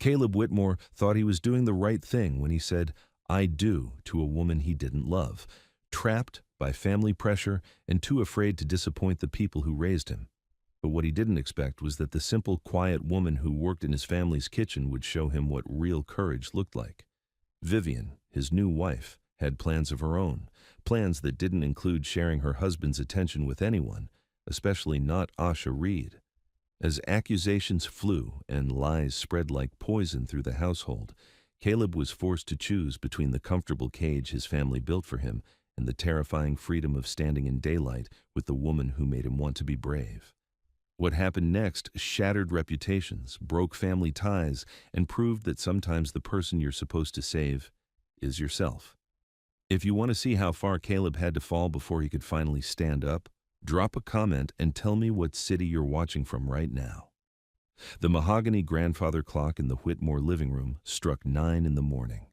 Caleb Whitmore thought he was doing the right thing when he said, "I do" to a woman he didn't love, trapped by family pressure and too afraid to disappoint the people who raised him. But what he didn't expect was that the simple, quiet woman who worked in his family's kitchen would show him what real courage looked like. Vivian, his new wife, had plans of her own, plans that didn't include sharing her husband's attention with anyone, especially not Asha Reed. As accusations flew and lies spread like poison through the household, Caleb was forced to choose between the comfortable cage his family built for him and the terrifying freedom of standing in daylight with the woman who made him want to be brave. What happened next shattered reputations, broke family ties, and proved that sometimes the person you're supposed to save is yourself. If you want to see how far Caleb had to fall before he could finally stand up, drop a comment and tell me what city you're watching from right now. The mahogany grandfather clock in the Whitmore living room struck 9 in the morning.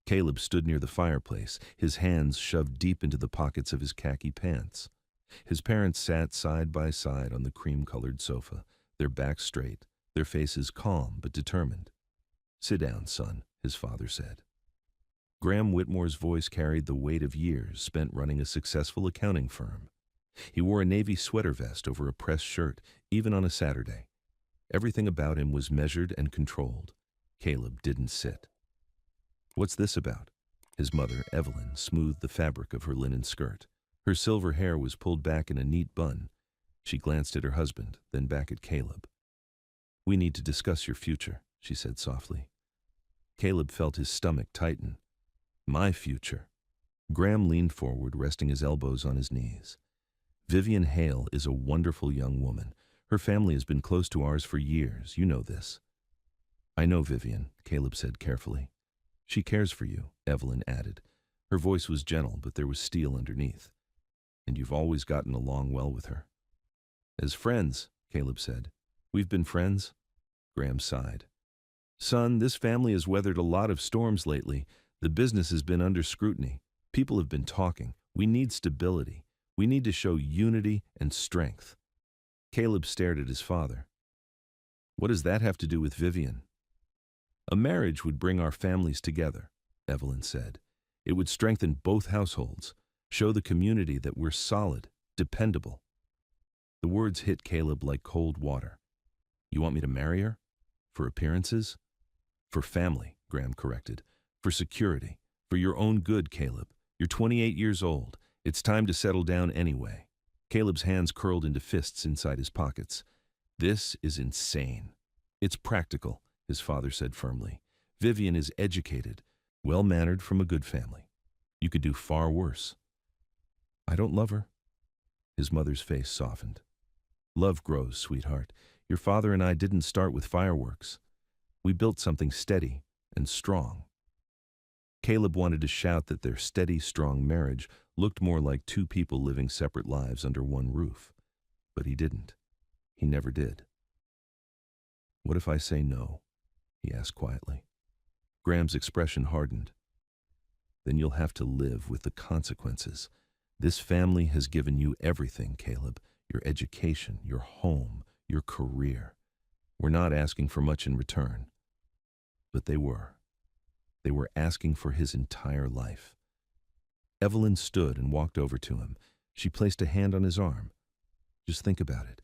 Caleb stood near the fireplace, his hands shoved deep into the pockets of his khaki pants. His parents sat side by side on the cream-colored sofa, their backs straight, their faces calm but determined. "Sit down, son," his father said. Graham Whitmore's voice carried the weight of years spent running a successful accounting firm. He wore a navy sweater vest over a pressed shirt, even on a Saturday. Everything about him was measured and controlled. Caleb didn't sit. "What's this about?" His mother, Evelyn, smoothed the fabric of her linen skirt. Her silver hair was pulled back in a neat bun. She glanced at her husband, then back at Caleb. "We need to discuss your future," she said softly. Caleb felt his stomach tighten. "My future?" Graham leaned forward, resting his elbows on his knees. "Vivian Hale is a wonderful young woman. Her family has been close to ours for years. You know this." "I know Vivian," Caleb said carefully. "She cares for you," Evelyn added. Her voice was gentle, but there was steel underneath. "And you've always gotten along well with her." "As friends," Caleb said. "We've been friends?" Graham sighed. "Son, this family has weathered a lot of storms lately. The business has been under scrutiny. People have been talking. We need stability. We need to show unity and strength." Caleb stared at his father. "What does that have to do with Vivian?" "A marriage would bring our families together," Evelyn said. "It would strengthen both households, show the community that we're solid, dependable." The words hit Caleb like cold water. "You want me to marry her? For appearances?" "For family," Graham corrected. "For security. For your own good, Caleb. You're 28 years old. It's time to settle down anyway." Caleb's hands curled into fists inside his pockets. "This is insane." "It's practical," his father said firmly. "Vivian is educated, well-mannered, from a good family. You could do far worse." "I don't love her." His mother's face softened. "Love grows, sweetheart. Your father and I didn't start with fireworks. We built something steady and strong." Caleb wanted to shout that their steady, strong marriage looked more like two people living separate lives under one roof. But he didn't. He never did. "What if I say no?" he asked quietly. Graham's expression hardened. "Then you'll have to live with the consequences. This family has given you everything, Caleb. Your education, your home, your career. We're not asking for much in return." But they were. They were asking for his entire life. Evelyn stood and walked over to him. She placed a hand on his arm. "Just think about it.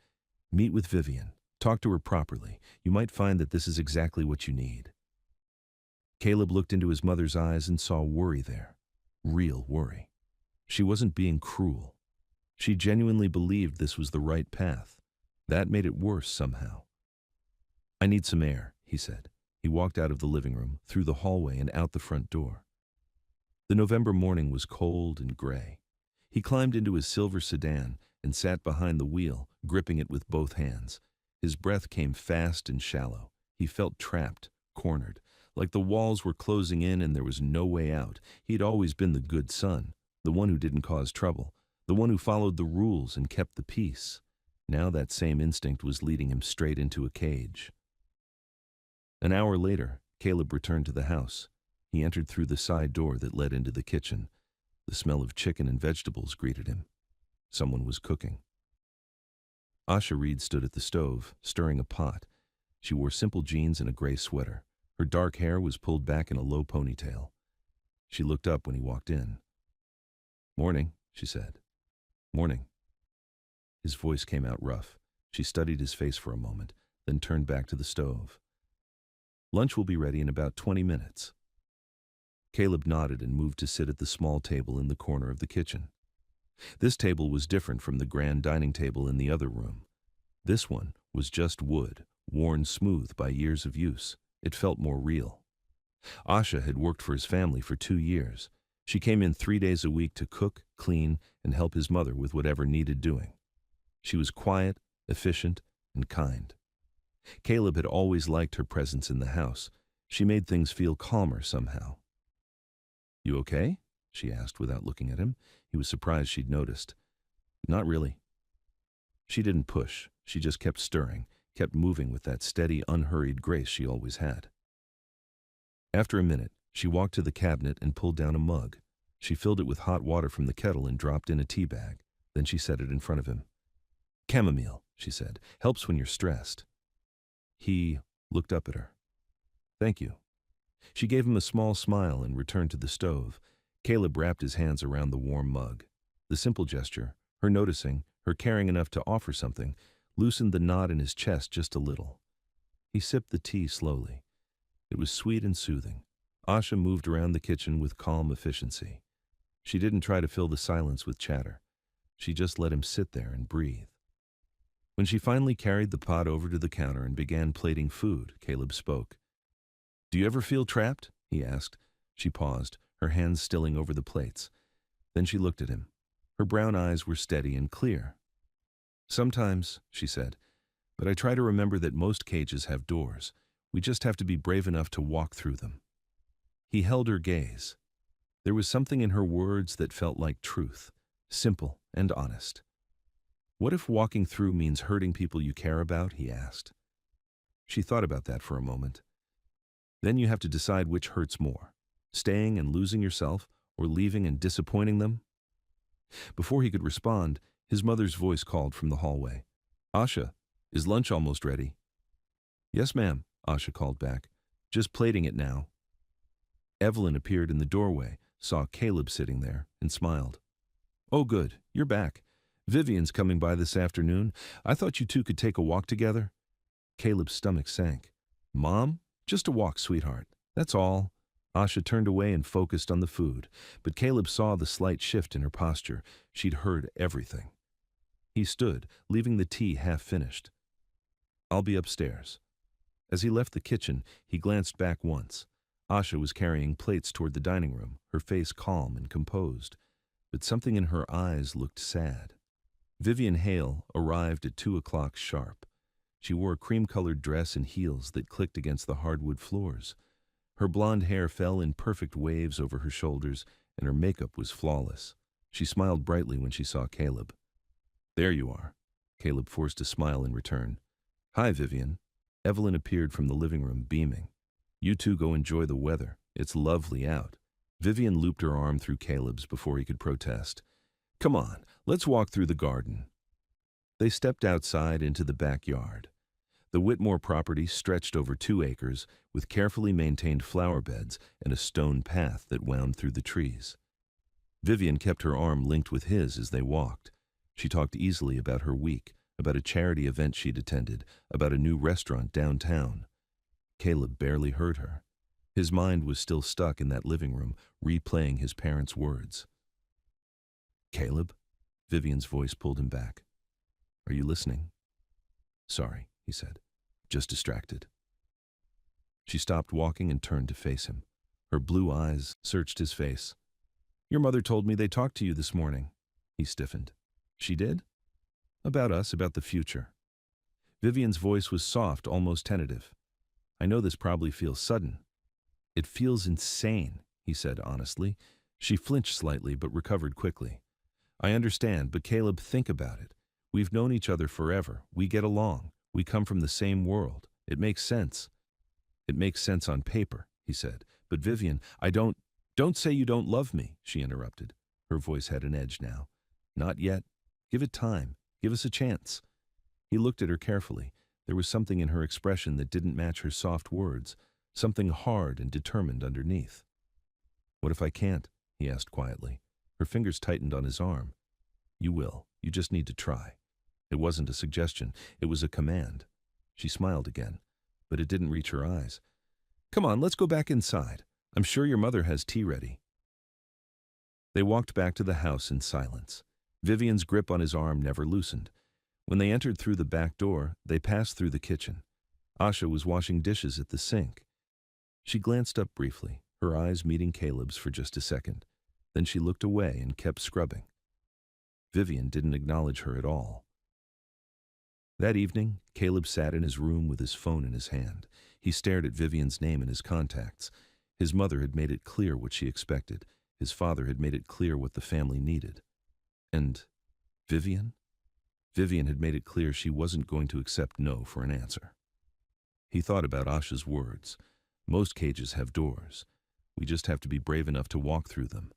Meet with Vivian. Talk to her properly. You might find that this is exactly what you need." Caleb looked into his mother's eyes and saw worry there. Real worry. She wasn't being cruel. She genuinely believed this was the right path. That made it worse somehow. "I need some air," he said. He walked out of the living room, through the hallway and out the front door. The November morning was cold and gray. He climbed into his silver sedan and sat behind the wheel, gripping it with both hands. His breath came fast and shallow. He felt trapped, cornered, like the walls were closing in and there was no way out. He'd always been the good son, the one who didn't cause trouble, the one who followed the rules and kept the peace. Now that same instinct was leading him straight into a cage. An hour later, Caleb returned to the house. He entered through the side door that led into the kitchen. The smell of chicken and vegetables greeted him. Someone was cooking. Asha Reed stood at the stove, stirring a pot. She wore simple jeans and a gray sweater. Her dark hair was pulled back in a low ponytail. She looked up when he walked in. "Morning," she said. "Morning." His voice came out rough. She studied his face for a moment, then turned back to the stove. "Lunch will be ready in about 20 minutes. Caleb nodded and moved to sit at the small table in the corner of the kitchen. This table was different from the grand dining table in the other room. This one was just wood, worn smooth by years of use. It felt more real. Asha had worked for his family for 2 years. She came in 3 days a week to cook, clean, and help his mother with whatever needed doing. She was quiet, efficient, and kind. Caleb had always liked her presence in the house. She made things feel calmer somehow. "You okay?" she asked without looking at him. He was surprised she'd noticed. "Not really." She didn't push. She just kept stirring, kept moving with that steady, unhurried grace she always had. After a minute, she walked to the cabinet and pulled down a mug. She filled it with hot water from the kettle and dropped in a tea bag. Then she set it in front of him. "Chamomile," she said, "helps when you're stressed." He looked up at her. "Thank you." She gave him a small smile and returned to the stove. Caleb wrapped his hands around the warm mug. The simple gesture, her noticing, her caring enough to offer something, loosened the knot in his chest just a little. He sipped the tea slowly. It was sweet and soothing. Asha moved around the kitchen with calm efficiency. She didn't try to fill the silence with chatter. She just let him sit there and breathe. When she finally carried the pot over to the counter and began plating food, Caleb spoke. "Do you ever feel trapped?" he asked. She paused, her hands stilling over the plates. Then she looked at him. Her brown eyes were steady and clear. "Sometimes," she said, "but I try to remember that most cages have doors. We just have to be brave enough to walk through them." He held her gaze. There was something in her words that felt like truth, simple and honest. "What if walking through means hurting people you care about?" he asked. She thought about that for a moment. "Then you have to decide which hurts more, staying and losing yourself, or leaving and disappointing them." Before he could respond, his mother's voice called from the hallway. "Asha, is lunch almost ready?" "Yes, ma'am," Asha called back. "Just plating it now." Evelyn appeared in the doorway, saw Caleb sitting there, and smiled. "Oh, good, you're back. Vivian's coming by this afternoon. I thought you two could take a walk together." Caleb's stomach sank. "Mom? Just a walk, sweetheart. That's all." Asha turned away and focused on the food, but Caleb saw the slight shift in her posture. She'd heard everything. He stood, leaving the tea half finished. "I'll be upstairs." As he left the kitchen, he glanced back once. Asha was carrying plates toward the dining room, her face calm and composed, but something in her eyes looked sad. Vivian Hale arrived at 2 o'clock sharp. She wore a cream-colored dress and heels that clicked against the hardwood floors. Her blonde hair fell in perfect waves over her shoulders, and her makeup was flawless. She smiled brightly when she saw Caleb. "There you are." Caleb forced a smile in return. "Hi, Vivian." Evelyn appeared from the living room, beaming. "You two go enjoy the weather. It's lovely out." Vivian looped her arm through Caleb's before he could protest. "Come on, let's walk through the garden." They stepped outside into the backyard. The Whitmore property stretched over 2 acres, with carefully maintained flower beds and a stone path that wound through the trees. Vivian kept her arm linked with his as they walked. She talked easily about her week, about a charity event she'd attended, about a new restaurant downtown. Caleb barely heard her. His mind was still stuck in that living room, replaying his parents' words. "Caleb?" Vivian's voice pulled him back. "Are you listening?" "Sorry," he said. "Just distracted." She stopped walking and turned to face him. Her blue eyes searched his face. "Your mother told me they talked to you this morning." He stiffened. "She did?" "About us, about the future." Vivian's voice was soft, almost tentative. "I know this probably feels sudden." "It feels insane," he said honestly. She flinched slightly but recovered quickly. "I understand, but Caleb, think about it. We've known each other forever. We get along. We come from the same world. It makes sense." "It makes sense on paper," he said. "But Vivian, Don't say you don't love me," she interrupted. Her voice had an edge now. "Not yet. Give it time. Give us a chance." He looked at her carefully, There was something in her expression that didn't match her soft words, something hard and determined underneath. "What if I can't?" he asked quietly. Her fingers tightened on his arm. "You will. You just need to try." It wasn't a suggestion. It was a command. She smiled again, but it didn't reach her eyes. "Come on, let's go back inside. I'm sure your mother has tea ready." They walked back to the house in silence. Vivian's grip on his arm never loosened. When they entered through the back door, they passed through the kitchen. Asha was washing dishes at the sink. She glanced up briefly, her eyes meeting Caleb's for just a second. Then she looked away and kept scrubbing. Vivian didn't acknowledge her at all. That evening, Caleb sat in his room with his phone in his hand. He stared at Vivian's name in his contacts. His mother had made it clear what she expected. His father had made it clear what the family needed. And Vivian? Vivian had made it clear she wasn't going to accept no for an answer. He thought about Asha's words. Most cages have doors. We just have to be brave enough to walk through them.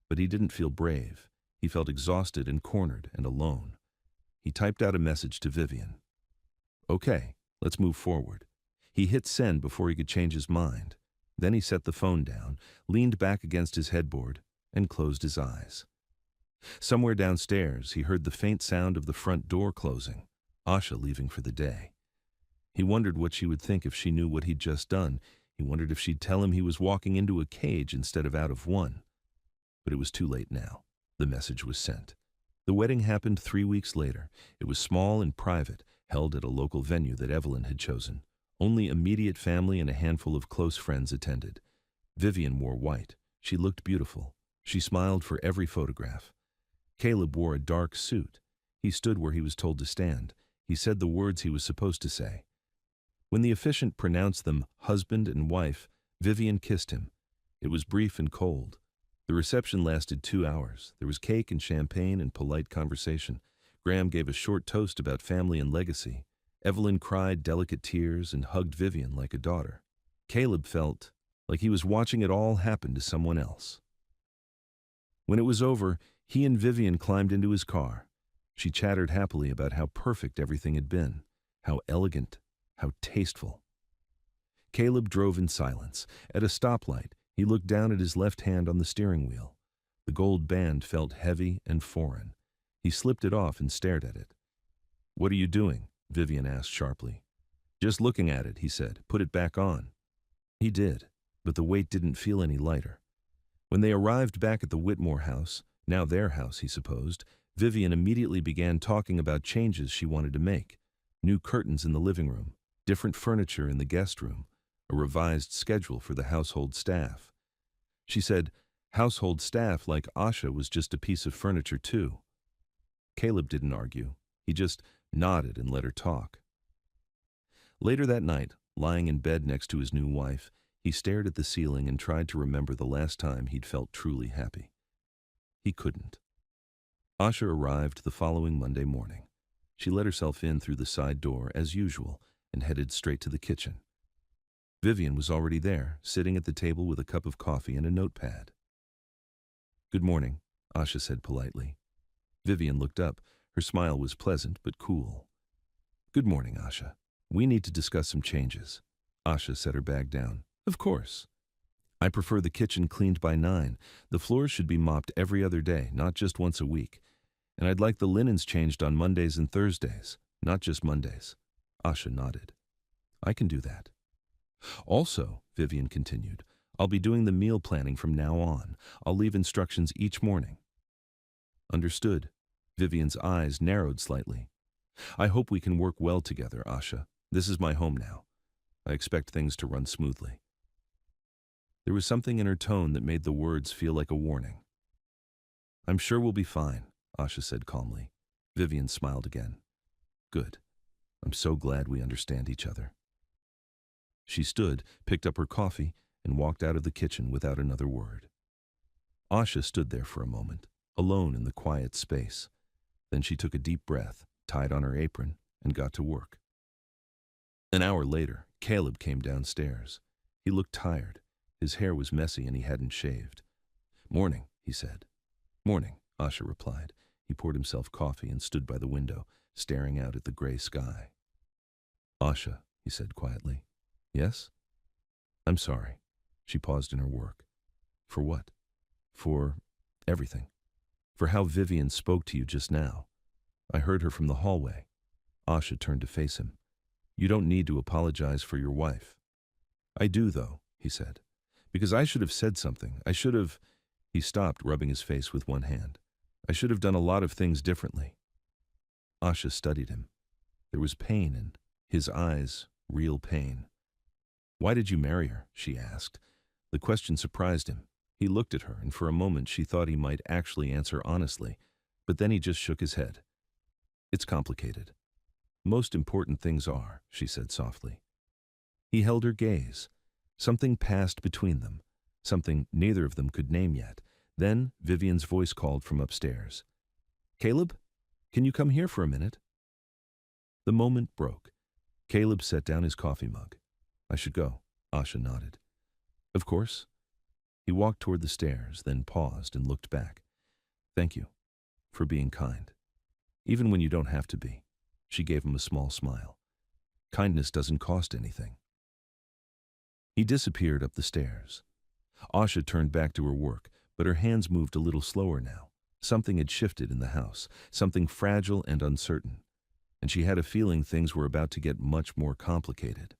But he didn't feel brave. He felt exhausted and cornered and alone. He typed out a message to Vivian. "Okay, let's move forward." He hit send before he could change his mind. Then he set the phone down, leaned back against his headboard, and closed his eyes. Somewhere downstairs, he heard the faint sound of the front door closing, Asha leaving for the day. He wondered what she would think if she knew what he'd just done. He wondered if she'd tell him he was walking into a cage instead of out of one. But it was too late now. The message was sent. The wedding happened 3 weeks later. It was small and private, held at a local venue that Evelyn had chosen. Only immediate family and a handful of close friends attended. Vivian wore white. She looked beautiful. She smiled for every photograph. Caleb wore a dark suit. He stood where he was told to stand. He said the words he was supposed to say. When the officiant pronounced them husband and wife, Vivian kissed him. It was brief and cold. The reception lasted 2 hours. There was cake and champagne and polite conversation. Graham gave a short toast about family and legacy. Evelyn cried delicate tears and hugged Vivian like a daughter. Caleb felt like he was watching it all happen to someone else. When it was over, he and Vivian climbed into his car. She chattered happily about how perfect everything had been, how elegant, how tasteful. Caleb drove in silence. At a stoplight, he looked down at his left hand on the steering wheel. The gold band felt heavy and foreign. He slipped it off and stared at it. "What are you doing?" Vivian asked sharply. "Just looking at it," he said. "Put it back on." He did, but the weight didn't feel any lighter. When they arrived back at the Whitmore house, now their house, he supposed, Vivian immediately began talking about changes she wanted to make. New curtains in the living room, different furniture in the guest room, a revised schedule for the household staff. She said, household staff like Asha was just a piece of furniture too. Caleb didn't argue. He just nodded and let her talk. Later that night, lying in bed next to his new wife, he stared at the ceiling and tried to remember the last time he'd felt truly happy. He couldn't. Asha arrived the following Monday morning. She let herself in through the side door as usual and headed straight to the kitchen. Vivian was already there, sitting at the table with a cup of coffee and a notepad. "Good morning," Asha said politely. Vivian looked up. Her smile was pleasant but cool. "Good morning, Asha. We need to discuss some changes." Asha set her bag down. "Of course. I prefer the kitchen cleaned by 9. The floors should be mopped every other day, not just once a week. And I'd like the linens changed on Mondays and Thursdays, not just Mondays." Asha nodded. "I can do that." "Also," Vivian continued, "I'll be doing the meal planning from now on. I'll leave instructions each morning." "Understood." Vivian's eyes narrowed slightly. "I hope we can work well together, Asha. This is my home now. I expect things to run smoothly." There was something in her tone that made the words feel like a warning. "I'm sure we'll be fine," Asha said calmly. Vivian smiled again. "Good. I'm so glad we understand each other." She stood, picked up her coffee, and walked out of the kitchen without another word. Asha stood there for a moment, alone in the quiet space. Then she took a deep breath, tied on her apron, and got to work. An hour later, Caleb came downstairs. He looked tired. His hair was messy and he hadn't shaved. "Morning," he said. "Morning," Asha replied. He poured himself coffee and stood by the window, staring out at the gray sky. Asha, he said quietly. Yes? I'm sorry. She paused in her work. For what? For everything. For how Vivian spoke to you just now. I heard her from the hallway. Asha turned to face him. You don't need to apologize for your wife. I do, though, he said. Because I should have said something. I should have... He stopped, rubbing his face with one hand. I should have done a lot of things differently. Asha studied him. There was pain in his eyes, real pain. Why did you marry her? She asked. The question surprised him. He looked at her, and for a moment she thought he might actually answer honestly, but then he just shook his head. It's complicated. Most important things are, she said softly. He held her gaze. Something passed between them, something neither of them could name yet. Then Vivian's voice called from upstairs. Caleb, can you come here for a minute? The moment broke. Caleb set down his coffee mug. I should go, Asha nodded. Of course. He walked toward the stairs, then paused and looked back. Thank you for being kind. Even when you don't have to be. She gave him a small smile. Kindness doesn't cost anything. He disappeared up the stairs. Asha turned back to her work, but her hands moved a little slower now. Something had shifted in the house, something fragile and uncertain, and she had a feeling things were about to get much more complicated.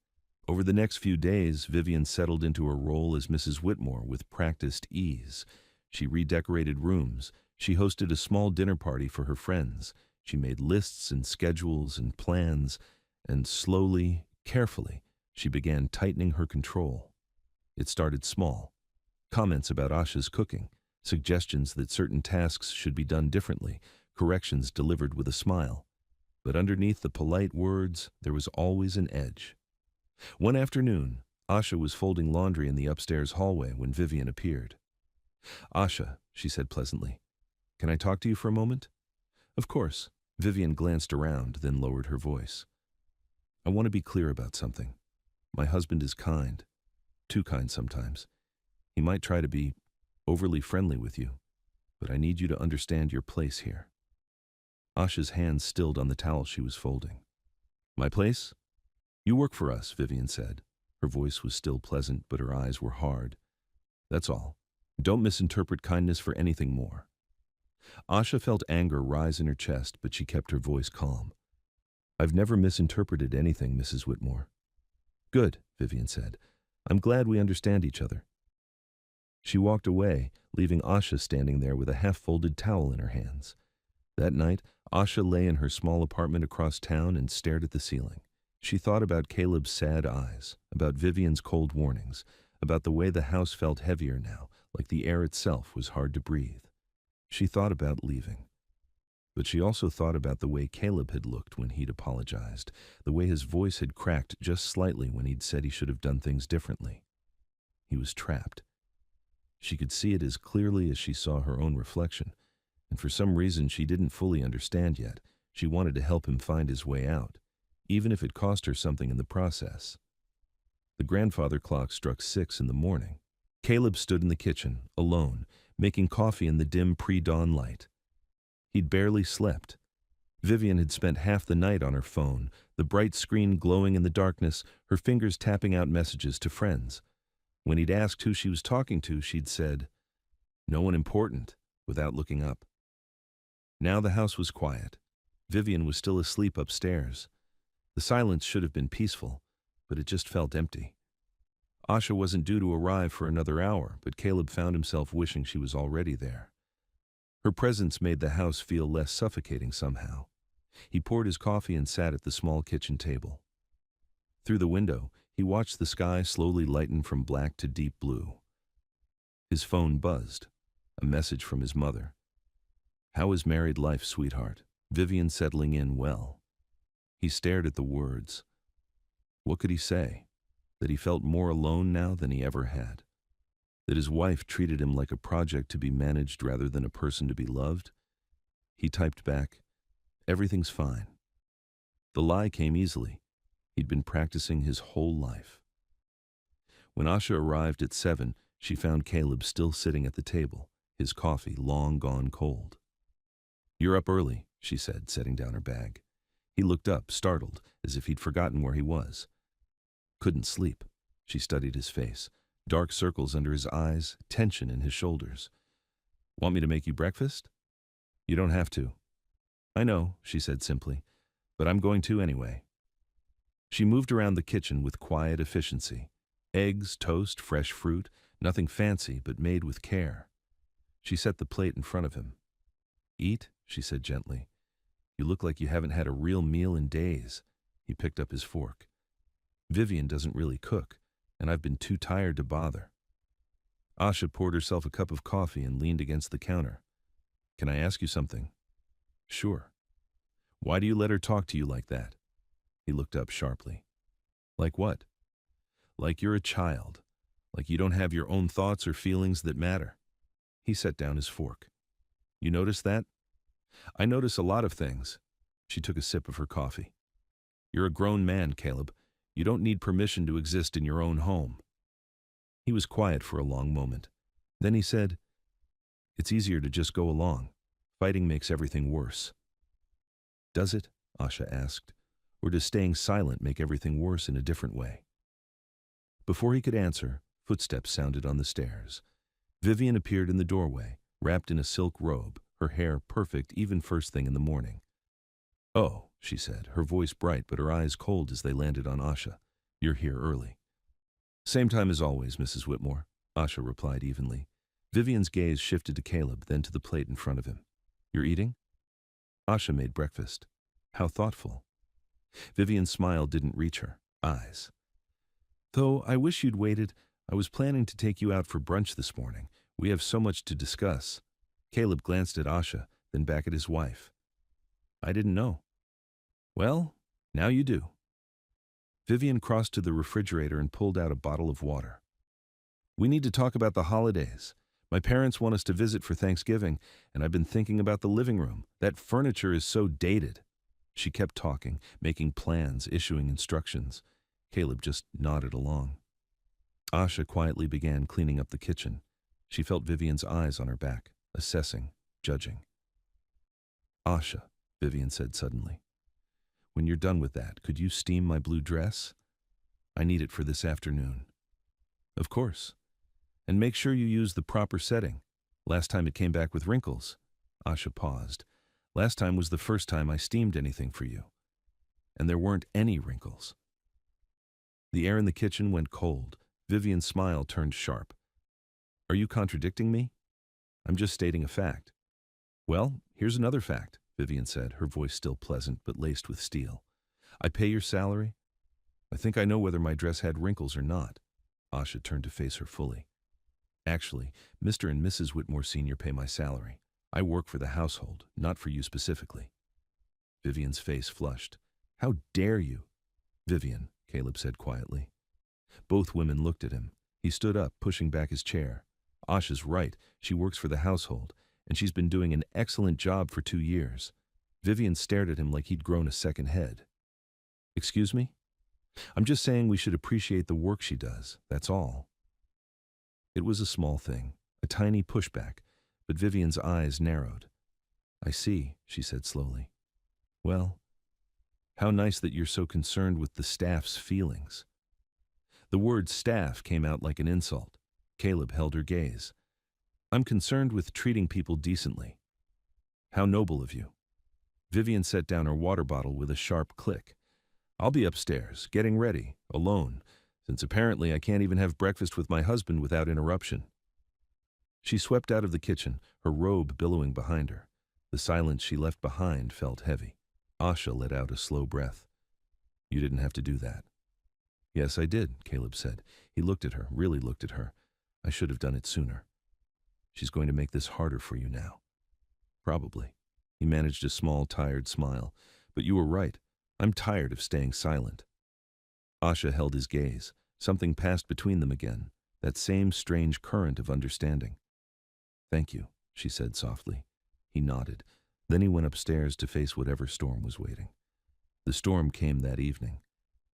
Over the next few days, Vivian settled into her role as Mrs. Whitmore with practiced ease. She redecorated rooms. She hosted a small dinner party for her friends. She made lists and schedules and plans, and slowly, carefully, she began tightening her control. It started small. Comments about Asha's cooking, suggestions that certain tasks should be done differently, corrections delivered with a smile. But underneath the polite words, there was always an edge. One afternoon, Asha was folding laundry in the upstairs hallway when Vivian appeared. Asha, she said pleasantly, can I talk to you for a moment? Of course. Vivian glanced around, then lowered her voice. I want to be clear about something. My husband is kind. Too kind sometimes. He might try to be overly friendly with you, but I need you to understand your place here. Asha's hands stilled on the towel she was folding. My place? You work for us, Vivian said. Her voice was still pleasant, but her eyes were hard. That's all. Don't misinterpret kindness for anything more. Asha felt anger rise in her chest, but she kept her voice calm. I've never misinterpreted anything, Mrs. Whitmore. Good, Vivian said. I'm glad we understand each other. She walked away, leaving Asha standing there with a half-folded towel in her hands. That night, Asha lay in her small apartment across town and stared at the ceiling. She thought about Caleb's sad eyes, about Vivian's cold warnings, about the way the house felt heavier now, like the air itself was hard to breathe. She thought about leaving. But she also thought about the way Caleb had looked when he'd apologized, the way his voice had cracked just slightly when he'd said he should have done things differently. He was trapped. She could see it as clearly as she saw her own reflection, and for some reason she didn't fully understand yet. She wanted to help him find his way out, even if it cost her something in the process. The grandfather clock struck 6 in the morning. Caleb stood in the kitchen, alone, making coffee in the dim pre-dawn light. He'd barely slept. Vivian had spent half the night on her phone, the bright screen glowing in the darkness, her fingers tapping out messages to friends. When he'd asked who she was talking to, she'd said, "No one important," without looking up. Now the house was quiet. Vivian was still asleep upstairs. The silence should have been peaceful, but it just felt empty. Asha wasn't due to arrive for another hour, but Caleb found himself wishing she was already there. Her presence made the house feel less suffocating somehow. He poured his coffee and sat at the small kitchen table. Through the window, he watched the sky slowly lighten from black to deep blue. His phone buzzed, a message from his mother. How is married life, sweetheart? Vivian settling in well. He stared at the words. What could he say? That he felt more alone now than he ever had? That his wife treated him like a project to be managed rather than a person to be loved? He typed back, everything's fine. The lie came easily. He'd been practicing his whole life. When Asha arrived at 7, she found Caleb still sitting at the table, his coffee long gone cold. You're up early, she said, setting down her bag. He looked up, startled, as if he'd forgotten where he was. Couldn't sleep. She studied his face. Dark circles under his eyes, tension in his shoulders. Want me to make you breakfast? You don't have to. I know, she said simply, but I'm going to anyway. She moved around the kitchen with quiet efficiency. Eggs, toast, fresh fruit, nothing fancy but made with care. She set the plate in front of him. Eat, she said gently. You look like you haven't had a real meal in days. He picked up his fork. Vivian doesn't really cook, and I've been too tired to bother. Asha poured herself a cup of coffee and leaned against the counter. Can I ask you something? Sure. Why do you let her talk to you like that? He looked up sharply. Like what? Like you're a child. Like you don't have your own thoughts or feelings that matter. He set down his fork. You notice that? I notice a lot of things. She took a sip of her coffee. You're a grown man, Caleb. You don't need permission to exist in your own home. He was quiet for a long moment. Then he said, It's easier to just go along. Fighting makes everything worse. Does it? Asha asked. Or does staying silent make everything worse in a different way? Before he could answer, footsteps sounded on the stairs. Vivian appeared in the doorway, wrapped in a silk robe, her hair perfect even first thing in the morning. Oh, she said, her voice bright but her eyes cold as they landed on Asha. You're here early. Same time as always, Mrs. Whitmore, Asha replied evenly. Vivian's gaze shifted to Caleb, then to the plate in front of him. You're eating? Asha made breakfast. How thoughtful. Vivian's smile didn't reach her eyes. Though I wish you'd waited. I was planning to take you out for brunch this morning. We have so much to discuss. Caleb glanced at Asha, then back at his wife. I didn't know. Well, now you do. Vivian crossed to the refrigerator and pulled out a bottle of water. We need to talk about the holidays. My parents want us to visit for Thanksgiving, and I've been thinking about the living room. That furniture is so dated. She kept talking, making plans, issuing instructions. Caleb just nodded along. Asha quietly began cleaning up the kitchen. She felt Vivian's eyes on her back, assessing, judging. Asha, Vivian said suddenly, when you're done with that, could you steam my blue dress? I need it for this afternoon. Of course. And make sure you use the proper setting. Last time it came back with wrinkles. Asha paused. Last time was the first time I steamed anything for you. And there weren't any wrinkles. The air in the kitchen went cold. Vivian's smile turned sharp. Are you contradicting me? I'm just stating a fact. Well, here's another fact, Vivian said, her voice still pleasant but laced with steel. I pay your salary. I think I know whether my dress had wrinkles or not. Asha turned to face her fully. Actually, Mr. and Mrs. Whitmore Sr. pay my salary. I work for the household, not for you specifically. Vivian's face flushed. How dare you? Vivian, Caleb said quietly. Both women looked at him. He stood up, pushing back his chair. Asha's right. She works for the household, and she's been doing an excellent job for 2 years. Vivian stared at him like he'd grown a second head. Excuse me? I'm just saying we should appreciate the work she does, that's all. It was a small thing, a tiny pushback, but Vivian's eyes narrowed. I see, she said slowly. Well, how nice that you're so concerned with the staff's feelings. The word staff came out like an insult. Caleb held her gaze. I'm concerned with treating people decently. How noble of you. Vivian set down her water bottle with a sharp click. I'll be upstairs, getting ready, alone, since apparently I can't even have breakfast with my husband without interruption. She swept out of the kitchen, her robe billowing behind her. The silence she left behind felt heavy. Asha let out a slow breath. You didn't have to do that. Yes, I did, Caleb said. He looked at her, really looked at her. I should have done it sooner. She's going to make this harder for you now. Probably. He managed a small, tired smile. But you were right. I'm tired of staying silent. Asha held his gaze. Something passed between them again, that same strange current of understanding. Thank you, she said softly. He nodded. Then he went upstairs to face whatever storm was waiting. The storm came that evening.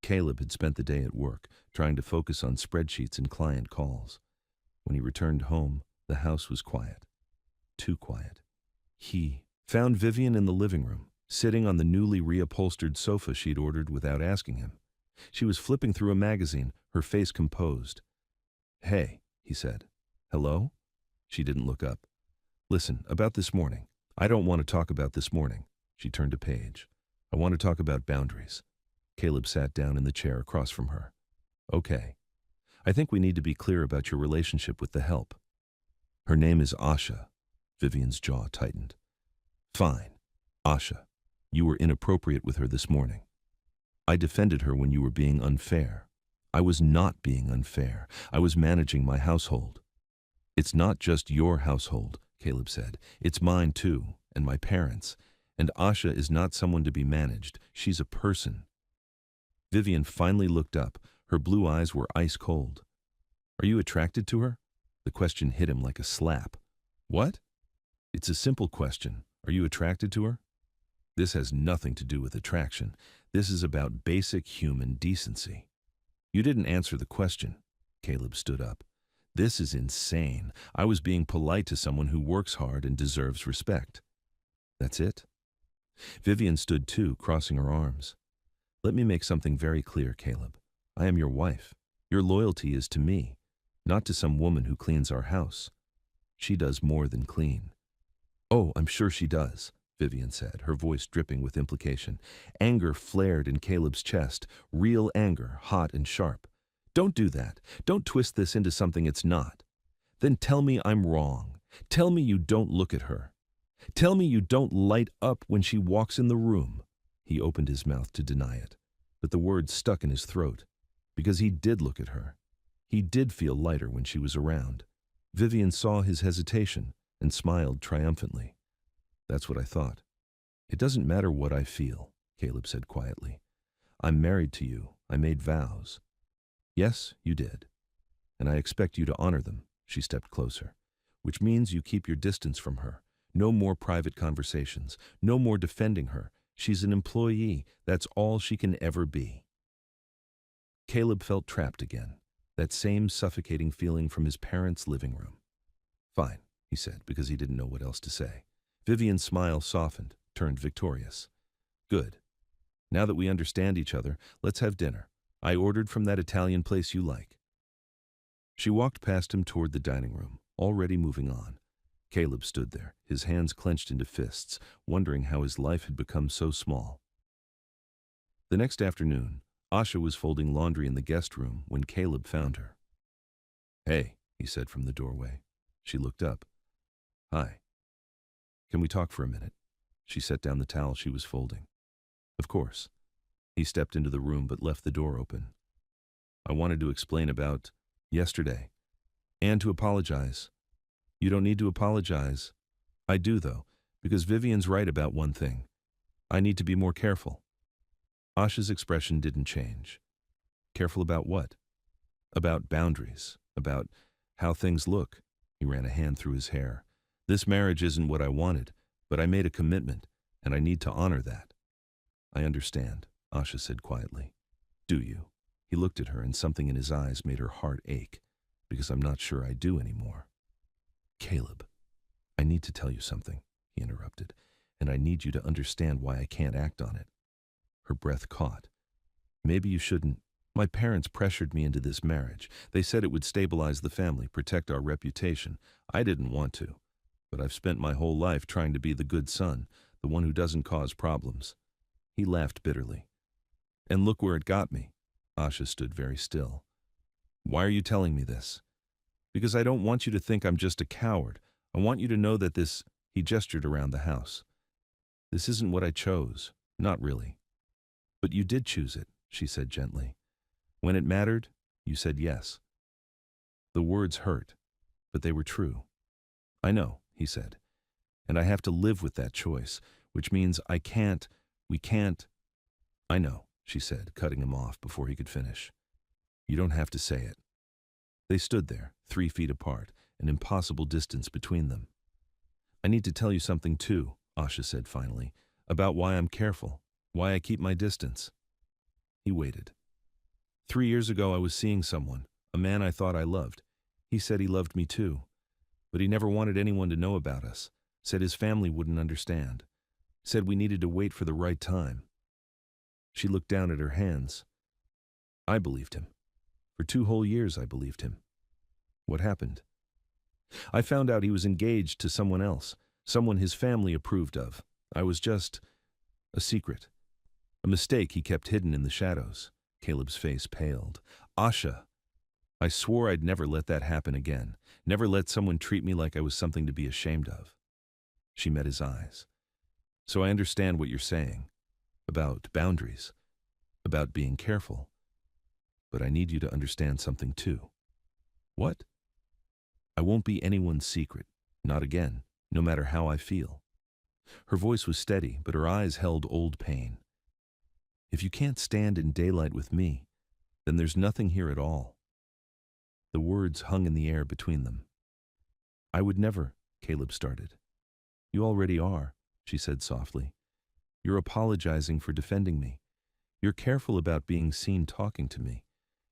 Caleb had spent the day at work, trying to focus on spreadsheets and client calls. When he returned home, the house was quiet. Too quiet. He found Vivian in the living room, sitting on the newly reupholstered sofa she'd ordered without asking him. She was flipping through a magazine, her face composed. "Hey," he said. "Hello?" She didn't look up. "Listen, about this morning. I don't want to talk about this morning." She turned a page. "I want to talk about boundaries." Caleb sat down in the chair across from her. "Okay. I think we need to be clear about your relationship with the help." "Her name is Asha." Vivian's jaw tightened. "Fine. Asha, you were inappropriate with her this morning. I defended her when you were being unfair. I was not being unfair. I was managing my household." "It's not just your household," Caleb said. "It's mine too, and my parents. And Asha is not someone to be managed. She's a person." Vivian finally looked up. Her blue eyes were ice cold. "Are you attracted to her?" The question hit him like a slap. "What?" "It's a simple question. Are you attracted to her?" "This has nothing to do with attraction. This is about basic human decency." "You didn't answer the question." Caleb stood up. "This is insane. I was being polite to someone who works hard and deserves respect." "That's it?" Vivian stood too, crossing her arms. "Let me make something very clear, Caleb. I am your wife. Your loyalty is to me, not to some woman who cleans our house. She does more than clean." "Oh, I'm sure she does," Vivian said, her voice dripping with implication. Anger flared in Caleb's chest, real anger, hot and sharp. "Don't do that. Don't twist this into something it's not. Then tell me I'm wrong. Tell me you don't look at her. Tell me you don't light up when she walks in the room." He opened his mouth to deny it, but the words stuck in his throat, because he did look at her. He did feel lighter when she was around. Vivian saw his hesitation and smiled triumphantly. "That's what I thought." "It doesn't matter what I feel," Caleb said quietly. "I'm married to you. I made vows." "Yes, you did. And I expect you to honor them." She stepped closer. "Which means you keep your distance from her. No more private conversations. No more defending her. She's an employee. That's all she can ever be." Caleb felt trapped again, that same suffocating feeling from his parents' living room. "Fine," he said, because he didn't know what else to say. Vivian's smile softened, turned victorious. "Good. Now that we understand each other, let's have dinner. I ordered from that Italian place you like." She walked past him toward the dining room, already moving on. Caleb stood there, his hands clenched into fists, wondering how his life had become so small. The next afternoon, Asha was folding laundry in the guest room when Caleb found her. "Hey," he said from the doorway. She looked up. "Hi. Can we talk for a minute?" She set down the towel she was folding. "Of course." He stepped into the room but left the door open. "I wanted to explain about yesterday, and to apologize." "You don't need to apologize." "I do, though, because Vivian's right about one thing. I need to be more careful." Asha's expression didn't change. "Careful about what?" "About boundaries, about how things look." He ran a hand through his hair. "This marriage isn't what I wanted, but I made a commitment, and I need to honor that." "I understand," Asha said quietly. "Do you?" He looked at her, and something in his eyes made her heart ache, "because I'm not sure I do anymore." "Caleb, I need to tell you something," he interrupted, "and I need you to understand why I can't act on it." Her breath caught. "Maybe you shouldn't. My parents pressured me into this marriage. They said it would stabilize the family, protect our reputation. I didn't want to, but I've spent my whole life trying to be the good son, the one who doesn't cause problems." He laughed bitterly. "And look where it got me." Asha stood very still. "Why are you telling me this?" "Because I don't want you to think I'm just a coward. I want you to know that this," he gestured around the house, "this isn't what I chose. Not really." "But you did choose it," she said gently. "When it mattered, you said yes." The words hurt, but they were true. "I know," he said, "and I have to live with that choice, which means we can't." "I know," she said, cutting him off before he could finish. "You don't have to say it." They stood there, 3 feet apart, an impossible distance between them. "I need to tell you something too," Asha said finally, "about why I'm careful, why I keep my distance." He waited. 3 years ago I was seeing someone, a man I thought I loved. He said he loved me too, but he never wanted anyone to know about us, said his family wouldn't understand. Said we needed to wait for the right time. She looked down at her hands. I believed him. For 2 whole years I believed him. What happened? I found out he was engaged to someone else, someone his family approved of. I was just a secret. A mistake he kept hidden in the shadows. Caleb's face paled. Asha, I swore I'd never let that happen again. Never let someone treat me like I was something to be ashamed of. She met his eyes. So I understand what you're saying. About boundaries. About being careful. But I need you to understand something too. What? I won't be anyone's secret. Not again, no matter how I feel. Her voice was steady, but her eyes held old pain. If you can't stand in daylight with me, then there's nothing here at all. The words hung in the air between them. I would never, Caleb started. You already are, she said softly. You're apologizing for defending me. You're careful about being seen talking to me.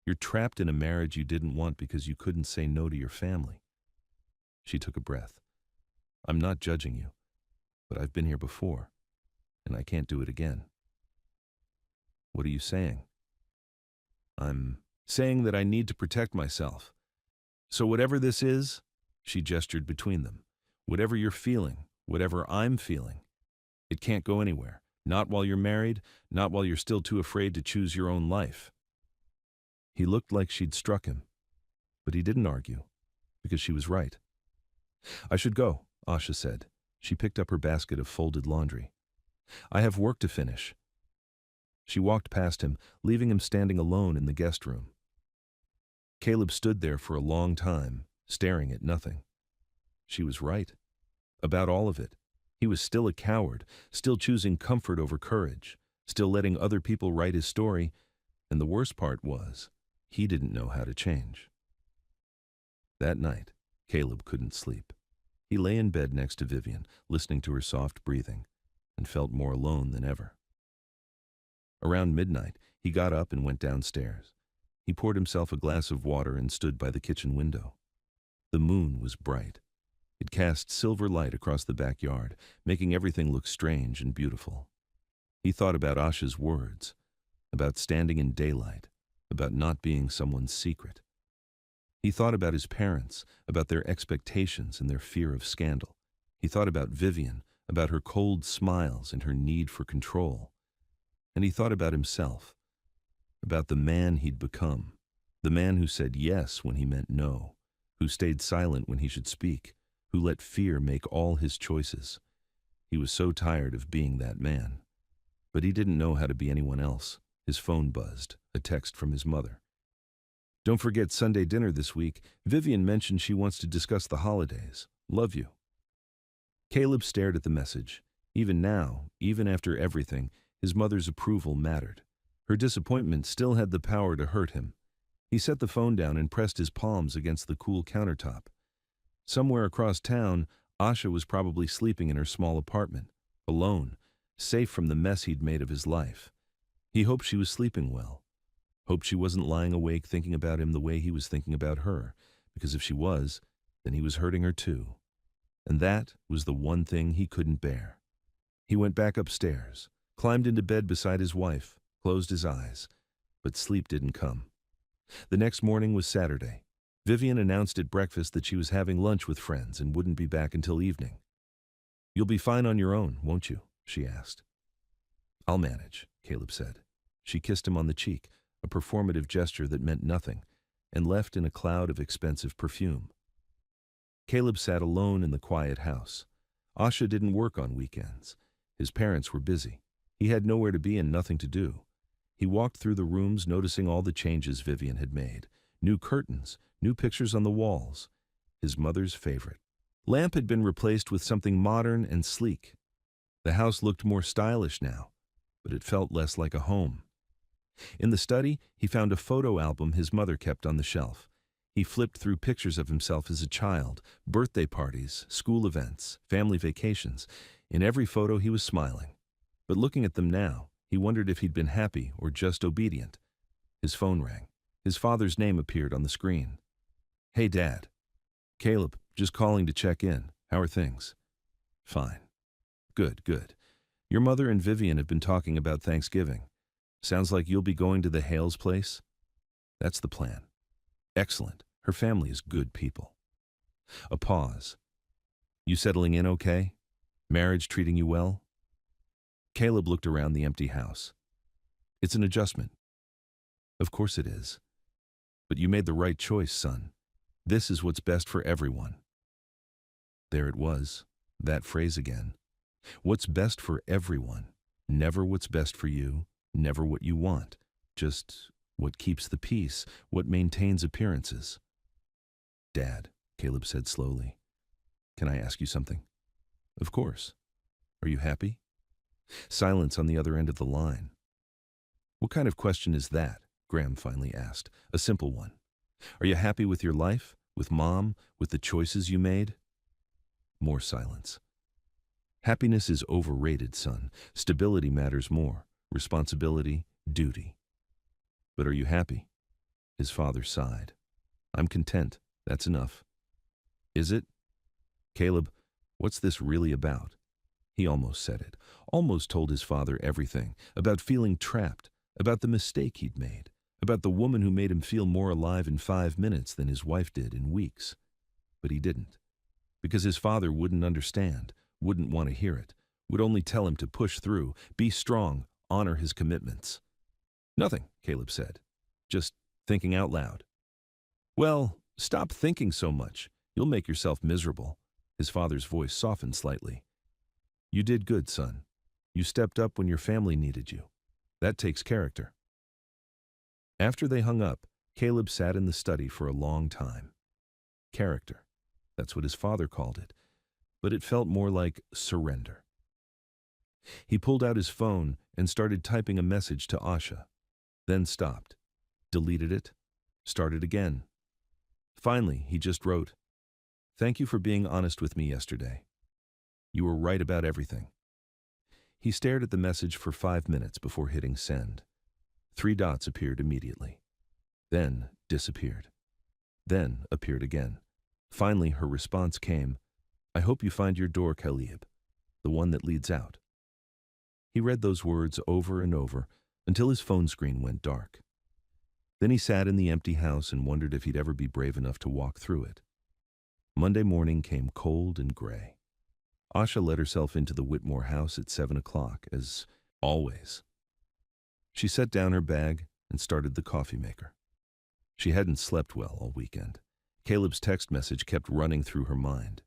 You're trapped in a marriage you didn't want because you couldn't say no to your family. She took a breath. I'm not judging you, but I've been here before, and I can't do it again. What are you saying? I'm saying that I need to protect myself. So whatever this is, she gestured between them, whatever you're feeling, whatever I'm feeling, it can't go anywhere. Not while you're married, not while you're still too afraid to choose your own life. He looked like she'd struck him, but he didn't argue, because she was right. I should go, Asha said. She picked up her basket of folded laundry. I have work to finish. She walked past him, leaving him standing alone in the guest room. Caleb stood there for a long time, staring at nothing. She was right. About all of it. He was still a coward, still choosing comfort over courage, still letting other people write his story, and the worst part was, he didn't know how to change. That night, Caleb couldn't sleep. He lay in bed next to Vivian, listening to her soft breathing, and felt more alone than ever. Around midnight, he got up and went downstairs. He poured himself a glass of water and stood by the kitchen window. The moon was bright. It cast silver light across the backyard, making everything look strange and beautiful. He thought about Asha's words, about standing in daylight, about not being someone's secret. He thought about his parents, about their expectations and their fear of scandal. He thought about Vivian, about her cold smiles and her need for control. And he thought about himself, about the man he'd become, the man who said yes when he meant no, who stayed silent when he should speak, who let fear make all his choices. He was so tired of being that man. But he didn't know how to be anyone else. His phone buzzed, a text from his mother. Don't forget Sunday dinner this week. Vivian mentioned she wants to discuss the holidays. Love you. Caleb stared at the message. Even now, even after everything, his mother's approval mattered. Her disappointment still had the power to hurt him. He set the phone down and pressed his palms against the cool countertop. Somewhere across town, Asha was probably sleeping in her small apartment, alone, safe from the mess he'd made of his life. He hoped she was sleeping well. Hoped she wasn't lying awake thinking about him the way he was thinking about her, because if she was, then he was hurting her too. And that was the one thing he couldn't bear. He went back upstairs, climbed into bed beside his wife, closed his eyes, but sleep didn't come. The next morning was Saturday. Vivian announced at breakfast that she was having lunch with friends and wouldn't be back until evening. You'll be fine on your own, won't you? She asked. I'll manage, Caleb said. She kissed him on the cheek, a performative gesture that meant nothing, and left in a cloud of expensive perfume. Caleb sat alone in the quiet house. Asha didn't work on weekends. His parents were busy. He had nowhere to be and nothing to do. He walked through the rooms, noticing all the changes Vivian had made. New curtains, new pictures on the walls. His mother's favorite. Lamp had been replaced with something modern and sleek. The house looked more stylish now, but it felt less like a home. In the study, he found a photo album his mother kept on the shelf. He flipped through pictures of himself as a child, birthday parties, school events, family vacations. In every photo, he was smiling. But looking at them now, he wondered if he'd been happy or just obedient. His phone rang. His father's name appeared on the screen. Hey, Dad. Caleb, just calling to check in. How are things? Fine. Good, good. Your mother and Vivian have been talking about Thanksgiving. Sounds like you'll be going to the Hales place? That's the plan. Excellent. Her family is good people. A pause. You settling in okay? Marriage treating you well? Caleb looked around the empty house. It's an adjustment. Of course it is. But you made the right choice, son. This is what's best for everyone. There it was, that phrase again. What's best for everyone. Never what's best for you, never what you want. Just what keeps the peace, what maintains appearances. Dad, Caleb said slowly, can I ask you something? Of course. Are you happy? Silence on the other end of the line. What kind of question is that? Graham finally asked. A simple one. Are you happy with your life? With Mom? With the choices you made? More silence. Happiness is overrated, son. Stability matters more. Responsibility, duty. But are you happy? His father sighed. I'm content. That's enough. Is it? Caleb, what's this really about? He almost said it. Almost told his father everything. About feeling trapped. About the mistake he'd made. About the woman who made him feel more alive in 5 minutes than his wife did in weeks. But he didn't. Because his father wouldn't understand, wouldn't want to hear it, would only tell him to push through, be strong, honor his commitments. Nothing, Caleb said. Just thinking out loud. Well, stop thinking so much. You'll make yourself miserable. His father's voice softened slightly. You did good, son. You stepped up when your family needed you. That takes character. After they hung up, Caleb sat in the study for a long time. Character. That's what his father called it. But it felt more like surrender. He pulled out his phone and started typing a message to Asha. Then stopped. Deleted it. Started again. Finally, he just wrote, Thank you for being honest with me yesterday. You were right about everything. He stared at the message for 5 minutes before hitting send. 3 dots appeared immediately. Then disappeared. Then appeared again. Finally, her response came, I hope you find your door, Caleb, the one that leads out. He read those words over and over until his phone screen went dark. Then he sat in the empty house and wondered if he'd ever be brave enough to walk through it. Monday morning came cold and gray. Asha let herself into the Whitmore house at 7 o'clock, as always. She set down her bag and started the coffee maker. She hadn't slept well all weekend. Caleb's text message kept running through her mind.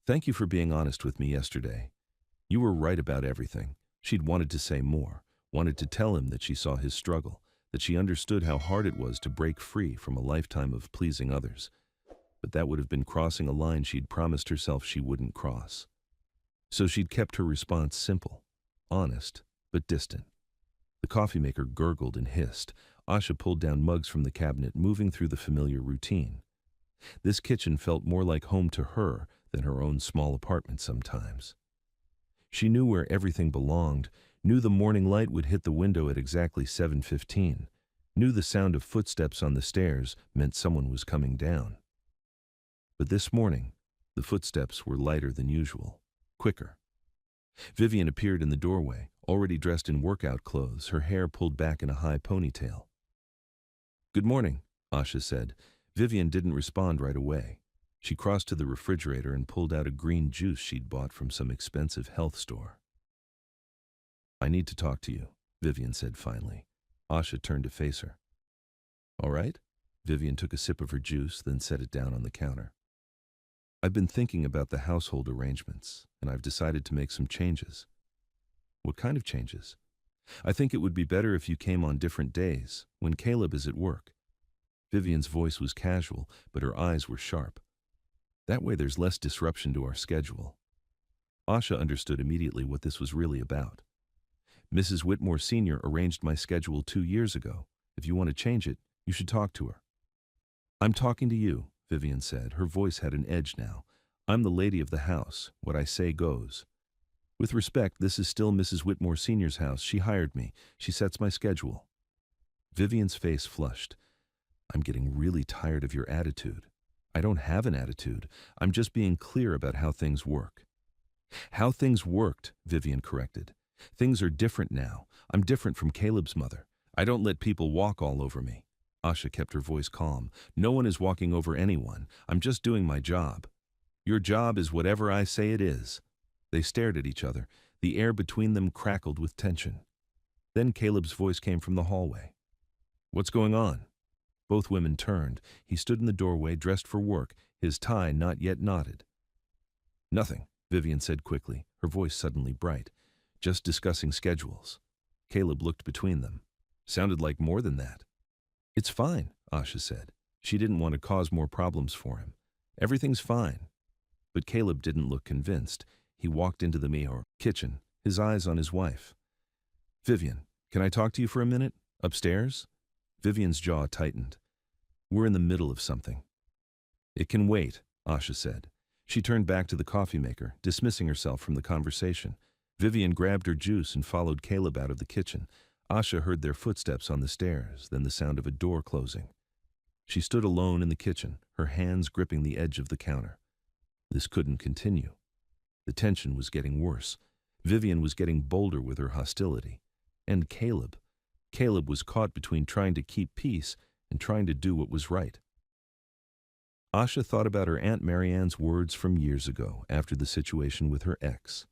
Thank you for being honest with me yesterday. You were right about everything. She'd wanted to say more, wanted to tell him that she saw his struggle, that she understood how hard it was to break free from a lifetime of pleasing others. But that would have been crossing a line she'd promised herself she wouldn't cross. So she'd kept her response simple, honest, but distant. The coffee maker gurgled and hissed. Asha pulled down mugs from the cabinet, moving through the familiar routine. This kitchen felt more like home to her than her own small apartment sometimes. She knew where everything belonged, knew the morning light would hit the window at exactly 7:15, knew the sound of footsteps on the stairs meant someone was coming down. But this morning, the footsteps were lighter than usual, quicker. Vivian appeared in the doorway, already dressed in workout clothes, her hair pulled back in a high ponytail. Good morning, Asha said. Vivian didn't respond right away. She crossed to the refrigerator and pulled out a green juice she'd bought from some expensive health store. I need to talk to you, Vivian said finally. Asha turned to face her. All right? Vivian took a sip of her juice, then set it down on the counter. I've been thinking about the household arrangements, and I've decided to make some changes. What kind of changes? I think it would be better if you came on different days, when Caleb is at work. Vivian's voice was casual, but her eyes were sharp. That way there's less disruption to our schedule. Asha understood immediately what this was really about. Mrs. Whitmore Sr. arranged my schedule 2 years ago. If you want to change it, you should talk to her. I'm talking to you, Vivian said. Her voice had an edge now. I'm the lady of the house. What I say goes. With respect, this is still Mrs. Whitmore Sr.'s house. She hired me. She sets my schedule. Vivian's face flushed. I'm getting really tired of your attitude. I don't have an attitude. I'm just being clear about how things work. How things worked, Vivian corrected. Things are different now. I'm different from Caleb's mother. I don't let people walk all over me. Asha kept her voice calm. No one is walking over anyone. I'm just doing my job. Your job is whatever I say it is. They stared at each other. The air between them crackled with tension. Then Caleb's voice came from the hallway. What's going on? Both women turned. He stood in the doorway, dressed for work, his tie not yet knotted. Nothing, Vivian said quickly, her voice suddenly bright. Just discussing schedules. Caleb looked between them. Sounded like more than that. It's fine, Asha said. She didn't want to cause more problems for him. Everything's fine. But Caleb didn't look convinced. He walked into the Mihor kitchen, his eyes on his wife. Vivian, can I talk to you for a minute? Upstairs? Vivian's jaw tightened. We're in the middle of something. It can wait, Asha said. She turned back to the coffee maker, dismissing herself from the conversation. Vivian grabbed her juice and followed Caleb out of the kitchen. Asha heard their footsteps on the stairs, then the sound of a door closing. She stood alone in the kitchen, her hands gripping the edge of the counter. This couldn't continue. The tension was getting worse. Vivian was getting bolder with her hostility. And Caleb. Caleb was caught between trying to keep peace and trying to do what was right. Asha thought about her Aunt Marianne's words from years ago after the situation with her ex.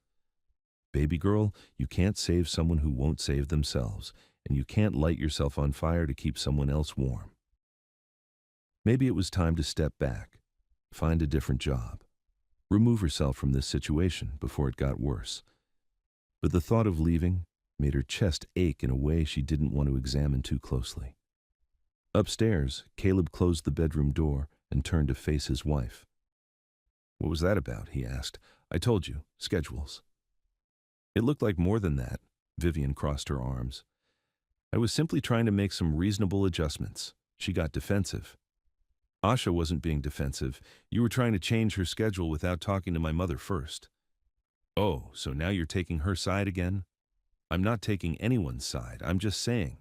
Baby girl, you can't save someone who won't save themselves, and you can't light yourself on fire to keep someone else warm. Maybe it was time to step back, find a different job, remove herself from this situation before it got worse. But the thought of leaving made her chest ache in a way she didn't want to examine too closely. Upstairs, Caleb closed the bedroom door and turned to face his wife. What was that about? He asked. I told you, schedules. It looked like more than that. Vivian crossed her arms. I was simply trying to make some reasonable adjustments. She got defensive. Asha wasn't being defensive. You were trying to change her schedule without talking to my mother first. Oh, so now you're taking her side again? I'm not taking anyone's side. I'm just saying.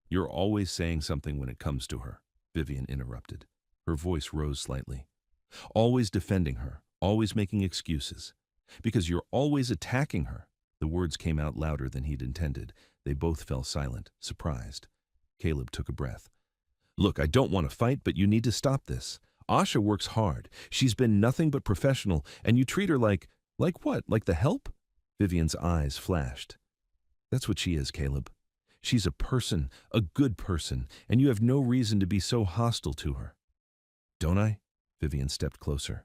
You're always saying something when it comes to her, Vivian interrupted. Her voice rose slightly. Always defending her, always making excuses. Because you're always attacking her. The words came out louder than he'd intended. They both fell silent, surprised. Caleb took a breath. Look, I don't want to fight, but you need to stop this. Asha works hard. She's been nothing but professional, and you treat her like what? Like the help? Vivian's eyes flashed. That's what she is, Caleb. She's a person, a good person, and you have no reason to be so hostile to her. Don't I? Vivian stepped closer.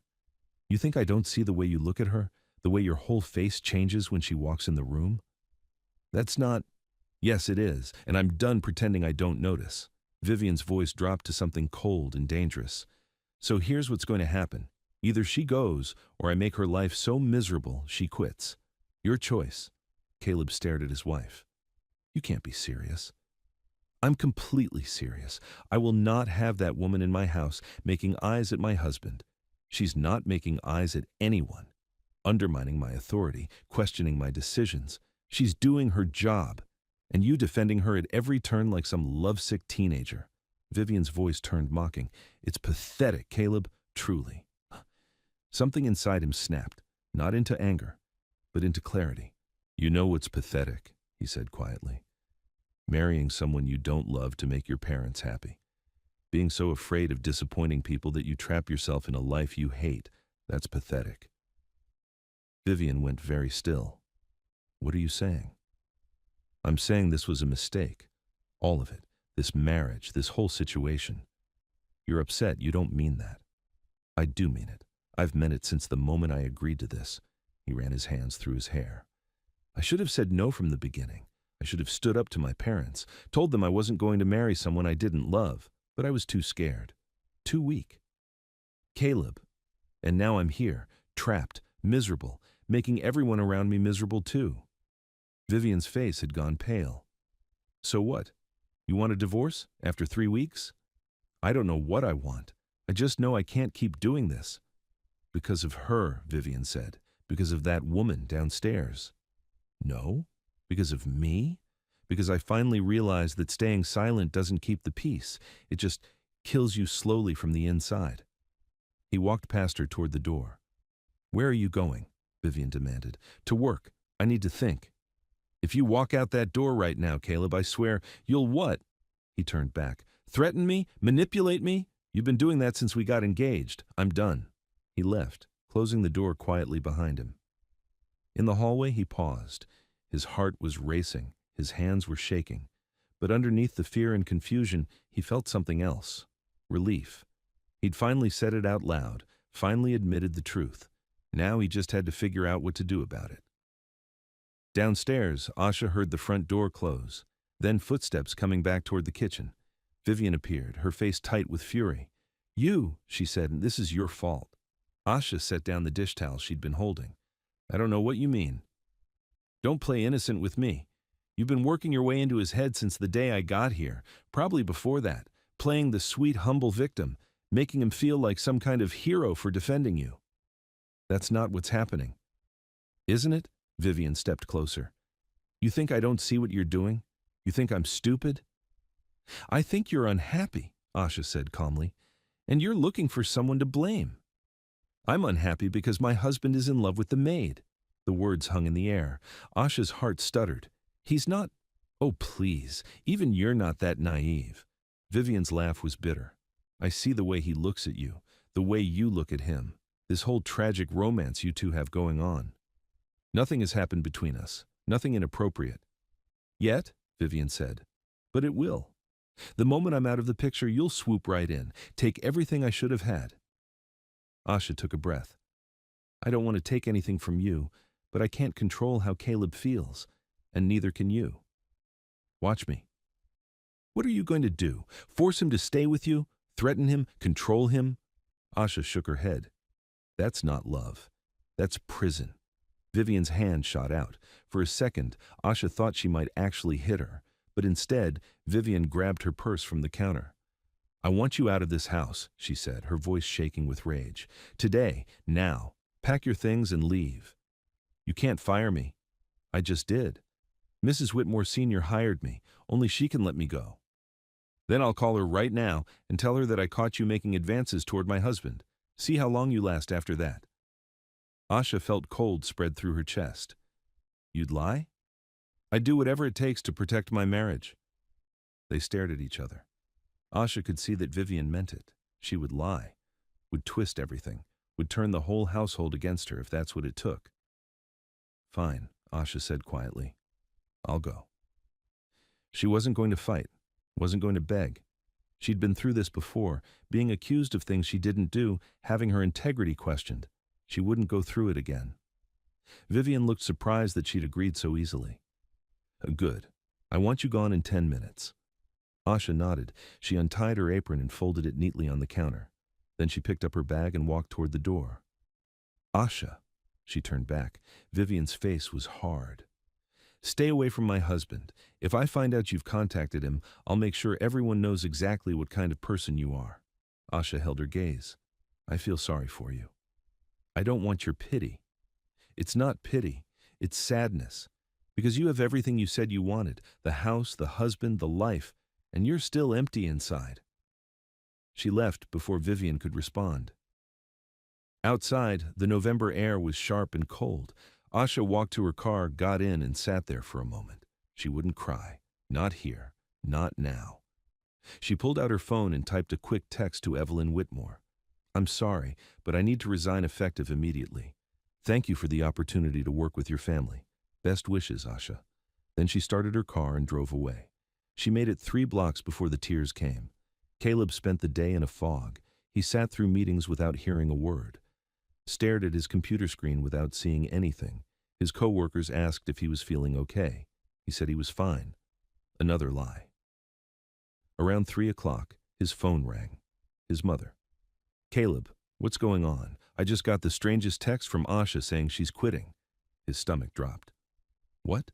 You think I don't see the way you look at her? The way your whole face changes when she walks in the room? That's not... Yes, it is, and I'm done pretending I don't notice. Vivian's voice dropped to something cold and dangerous. So here's what's going to happen. Either she goes, or I make her life so miserable she quits. Your choice. Caleb stared at his wife. You can't be serious. I'm completely serious. I will not have that woman in my house making eyes at my husband. She's not making eyes at anyone, undermining my authority, questioning my decisions. She's doing her job, and you defending her at every turn like some lovesick teenager. Vivian's voice turned mocking. It's pathetic, Caleb, truly. Something inside him snapped, not into anger, but into clarity. You know what's pathetic, he said quietly. Marrying someone you don't love to make your parents happy. Being so afraid of disappointing people that you trap yourself in a life you hate, that's pathetic. Vivian went very still. What are you saying? I'm saying this was a mistake. All of it. This marriage, this whole situation. You're upset. You don't mean that. I do mean it. I've meant it since the moment I agreed to this. He ran his hands through his hair. I should have said no from the beginning. I should have stood up to my parents, told them I wasn't going to marry someone I didn't love, but I was too scared, too weak. Caleb. And now I'm here, trapped, miserable, making everyone around me miserable too. Vivian's face had gone pale. So what? You want a divorce after 3 weeks? I don't know what I want. I just know I can't keep doing this. Because of her, Vivian said. Because of that woman downstairs. No? Because of me? Because I finally realized that staying silent doesn't keep the peace. It just kills you slowly from the inside. He walked past her toward the door. Where are you going? Vivian demanded. To work. I need to think. If you walk out that door right now, Caleb, I swear, you'll what? He turned back. Threaten me? Manipulate me? You've been doing that since we got engaged. I'm done. He left, closing the door quietly behind him. In the hallway, he paused. His heart was racing. His hands were shaking. But underneath the fear and confusion, he felt something else. Relief. He'd finally said it out loud, finally admitted the truth. Now he just had to figure out what to do about it. Downstairs, Asha heard the front door close, then footsteps coming back toward the kitchen. Vivian appeared, her face tight with fury. You, she said, this is your fault. Asha set down the dish towel she'd been holding. I don't know what you mean. Don't play innocent with me. You've been working your way into his head since the day I got here, probably before that, playing the sweet, humble victim, making him feel like some kind of hero for defending you. That's not what's happening. Isn't it? Vivian stepped closer. You think I don't see what you're doing? You think I'm stupid? I think you're unhappy, Asha said calmly, and you're looking for someone to blame. I'm unhappy because my husband is in love with the maid. The words hung in the air. Asha's heart stuttered. He's not... Oh, please, even you're not that naive. Vivian's laugh was bitter. I see the way he looks at you, the way you look at him, this whole tragic romance you two have going on. Nothing has happened between us, nothing inappropriate. Yet, Vivian said, but it will. The moment I'm out of the picture, you'll swoop right in, take everything I should have had. Asha took a breath. I don't want to take anything from you, but I can't control how Caleb feels, and neither can you. Watch me. What are you going to do? Force him to stay with you? Threaten him? Control him? Asha shook her head. That's not love. That's prison. Vivian's hand shot out. For a second, Asha thought she might actually hit her, but instead, Vivian grabbed her purse from the counter. I want you out of this house, she said, her voice shaking with rage. Today, now, pack your things and leave. You can't fire me. I just did. Mrs. Whitmore Sr. hired me. Only she can let me go. Then I'll call her right now and tell her that I caught you making advances toward my husband. See how long you last after that. Asha felt cold spread through her chest. You'd lie? I'd do whatever it takes to protect my marriage. They stared at each other. Asha could see that Vivian meant it. She would lie, would twist everything, would turn the whole household against her if that's what it took. Fine, Asha said quietly. I'll go. She wasn't going to fight, wasn't going to beg. She'd been through this before, being accused of things she didn't do, having her integrity questioned. She wouldn't go through it again. Vivian looked surprised that she'd agreed so easily. Good. I want you gone in 10 minutes. Asha nodded. She untied her apron and folded it neatly on the counter. Then she picked up her bag and walked toward the door. Asha. She turned back. Vivian's face was hard. Stay away from my husband. If I find out you've contacted him, I'll make sure everyone knows exactly what kind of person you are. Asha held her gaze. I feel sorry for you. I don't want your pity. It's not pity. It's sadness. Because you have everything you said you wanted, the house, the husband, the life, and you're still empty inside. She left before Vivian could respond. Outside, the November air was sharp and cold. Asha walked to her car, got in, and sat there for a moment. She wouldn't cry. Not here. Not now. She pulled out her phone and typed a quick text to Evelyn Whitmore. I'm sorry, but I need to resign effective immediately. Thank you for the opportunity to work with your family. Best wishes, Asha. Then she started her car and drove away. She made it 3 blocks before the tears came. Caleb spent the day in a fog. He sat through meetings without hearing a word. Stared at his computer screen without seeing anything. His coworkers asked if he was feeling okay. He said he was fine. Another lie. Around 3 o'clock, his phone rang. His mother. Caleb, what's going on? I just got the strangest text from Asha saying she's quitting. His stomach dropped. What?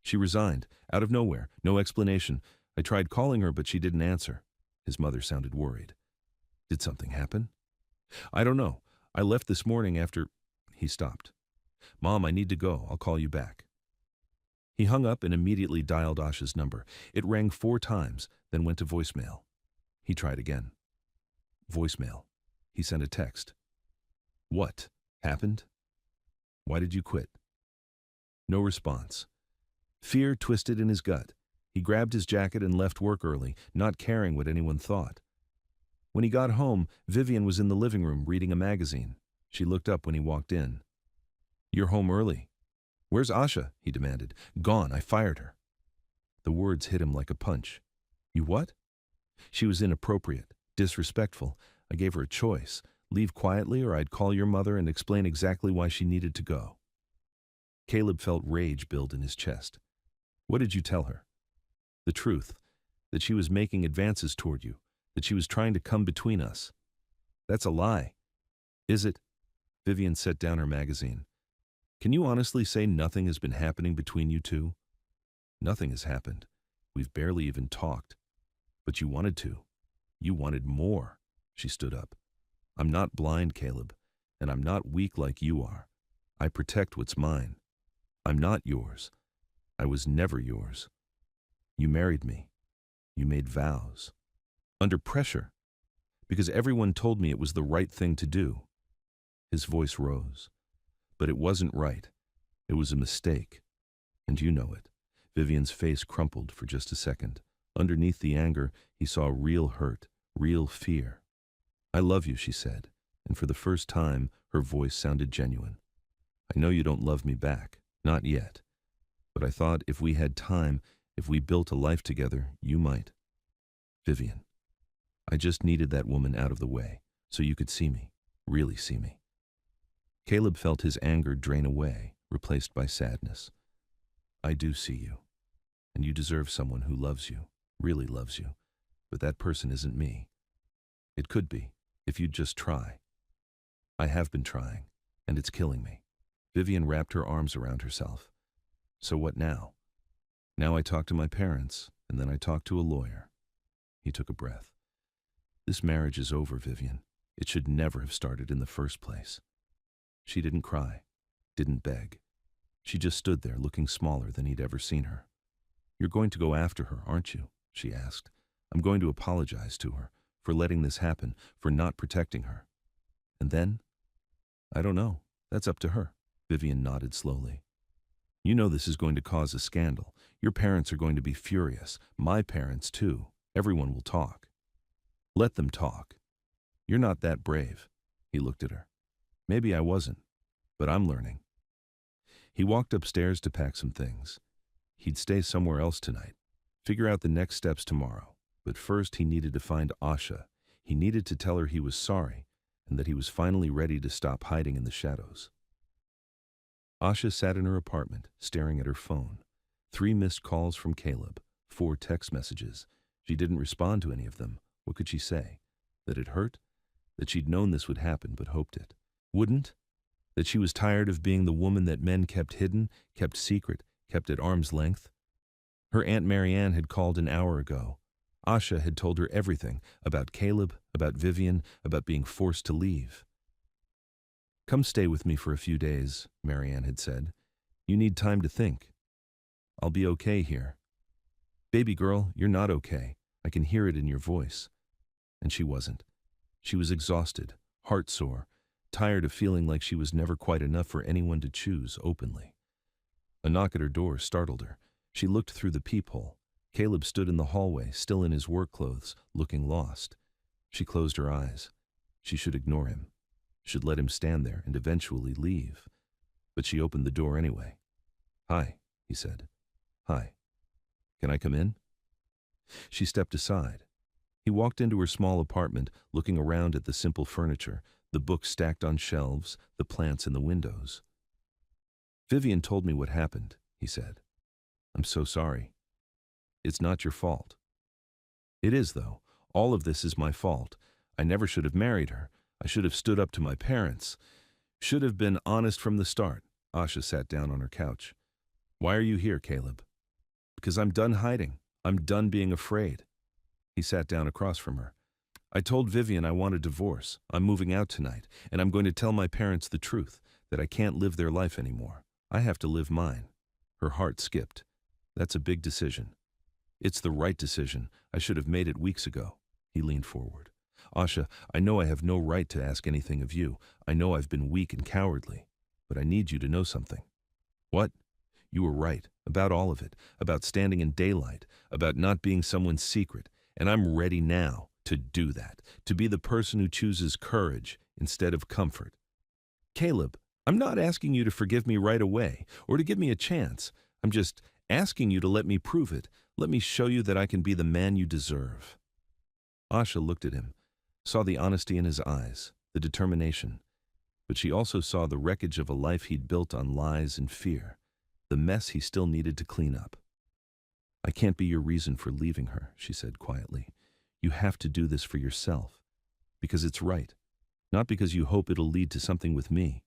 She resigned, out of nowhere, no explanation. I tried calling her, but she didn't answer. His mother sounded worried. Did something happen? I don't know. I left this morning after... He stopped. Mom, I need to go. I'll call you back. He hung up and immediately dialed Asha's number. It rang 4 times, then went to voicemail. He tried again. Voicemail. He sent a text. What happened? Why did you quit? No response. Fear twisted in his gut. He grabbed his jacket and left work early, not caring what anyone thought. When he got home, Vivian was in the living room reading a magazine. She looked up when he walked in. You're home early. Where's Asha? He demanded. Gone, I fired her. The words hit him like a punch. You what? She was inappropriate, disrespectful. I gave her a choice. Leave quietly or I'd call your mother and explain exactly why she needed to go. Caleb felt rage build in his chest. What did you tell her? The truth, that she was making advances toward you, that she was trying to come between us. That's a lie. Is it? Vivian set down her magazine. Can you honestly say nothing has been happening between you two? Nothing has happened. We've barely even talked. But you wanted to. You wanted more. She stood up. I'm not blind, Caleb, and I'm not weak like you are. I protect what's mine. I'm not yours. I was never yours. You married me. You made vows. Under pressure. Because everyone told me it was the right thing to do. His voice rose. But it wasn't right. It was a mistake. And you know it. Vivian's face crumpled for just a second. Underneath the anger, he saw real hurt, real fear. I love you, she said, and for the first time, her voice sounded genuine. I know you don't love me back. Not yet. But I thought if we had time, if we built a life together, you might. Vivian, I just needed that woman out of the way, so you could see me, really see me. Caleb felt his anger drain away, replaced by sadness. I do see you, and you deserve someone who loves you, really loves you, but that person isn't me. It could be, if you'd just try. I have been trying, and it's killing me. Vivian wrapped her arms around herself. So what now? Now I talk to my parents, and then I talk to a lawyer. He took a breath. This marriage is over, Vivian. It should never have started in the first place. She didn't cry, didn't beg. She just stood there looking smaller than he'd ever seen her. You're going to go after her, aren't you? She asked. I'm going to apologize to her for letting this happen, for not protecting her. And then? I don't know. That's up to her. Vivian nodded slowly. You know this is going to cause a scandal. Your parents are going to be furious. My parents, too. Everyone will talk. Let them talk. You're not that brave. He looked at her. Maybe I wasn't, but I'm learning. He walked upstairs to pack some things. He'd stay somewhere else tonight, figure out the next steps tomorrow. But first he needed to find Asha. He needed to tell her he was sorry and that he was finally ready to stop hiding in the shadows. Asha sat in her apartment, staring at her phone. 3 missed calls from Caleb, 4 text messages. She didn't respond to any of them. What could she say? That it hurt? That she'd known this would happen but hoped it wouldn't? That she was tired of being the woman that men kept hidden, kept secret, kept at arm's length? Her Aunt Marianne had called an hour ago. Asha had told her everything about Caleb, about Vivian, about being forced to leave. Come stay with me for a few days, Marianne had said. You need time to think. I'll be okay here. Baby girl, you're not okay. I can hear it in your voice. And she wasn't. She was exhausted, heartsore, tired of feeling like she was never quite enough for anyone to choose openly. A knock at her door startled her. She looked through the peephole. Caleb stood in the hallway, still in his work clothes, looking lost. She closed her eyes. She should ignore him. Should let him stand there and eventually leave. But she opened the door anyway. Hi, he said. Hi. Can I come in? She stepped aside. He walked into her small apartment, looking around at the simple furniture, the books stacked on shelves, the plants in the windows. Vivian told me what happened, he said. I'm so sorry. It's not your fault. It is, though. All of this is my fault. I never should have married her. I should have stood up to my parents. Should have been honest from the start. Asha sat down on her couch. Why are you here, Caleb? Because I'm done hiding. I'm done being afraid. He sat down across from her. I told Vivian I want a divorce. I'm moving out tonight, and I'm going to tell my parents the truth, that I can't live their life anymore. I have to live mine. Her heart skipped. That's a big decision. It's the right decision. I should have made it weeks ago. He leaned forward. Asha, I know I have no right to ask anything of you. I know I've been weak and cowardly. But I need you to know something. What? You were right, about all of it, about standing in daylight, about not being someone's secret, and I'm ready now to do that, to be the person who chooses courage instead of comfort. Caleb, I'm not asking you to forgive me right away, or to give me a chance. I'm just asking you to let me prove it. Let me show you that I can be the man you deserve. Asha looked at him, saw the honesty in his eyes, the determination, but she also saw the wreckage of a life he'd built on lies and fear, the mess he still needed to clean up. I can't be your reason for leaving her, she said quietly. You have to do this for yourself, because it's right, not because you hope it'll lead to something with me.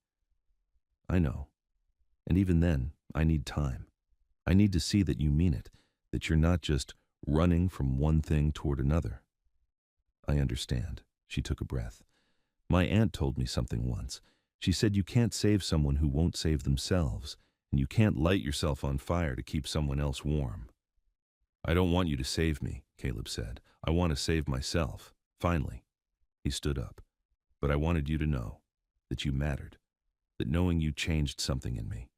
I know, and even then, I need time. I need to see that you mean it, that you're not just running from one thing toward another. I understand, she took a breath. My aunt told me something once. She said you can't save someone who won't save themselves, and you can't light yourself on fire to keep someone else warm. I don't want you to save me, Caleb said. I want to save myself. Finally, he stood up. But I wanted you to know that you mattered, that knowing you changed something in me,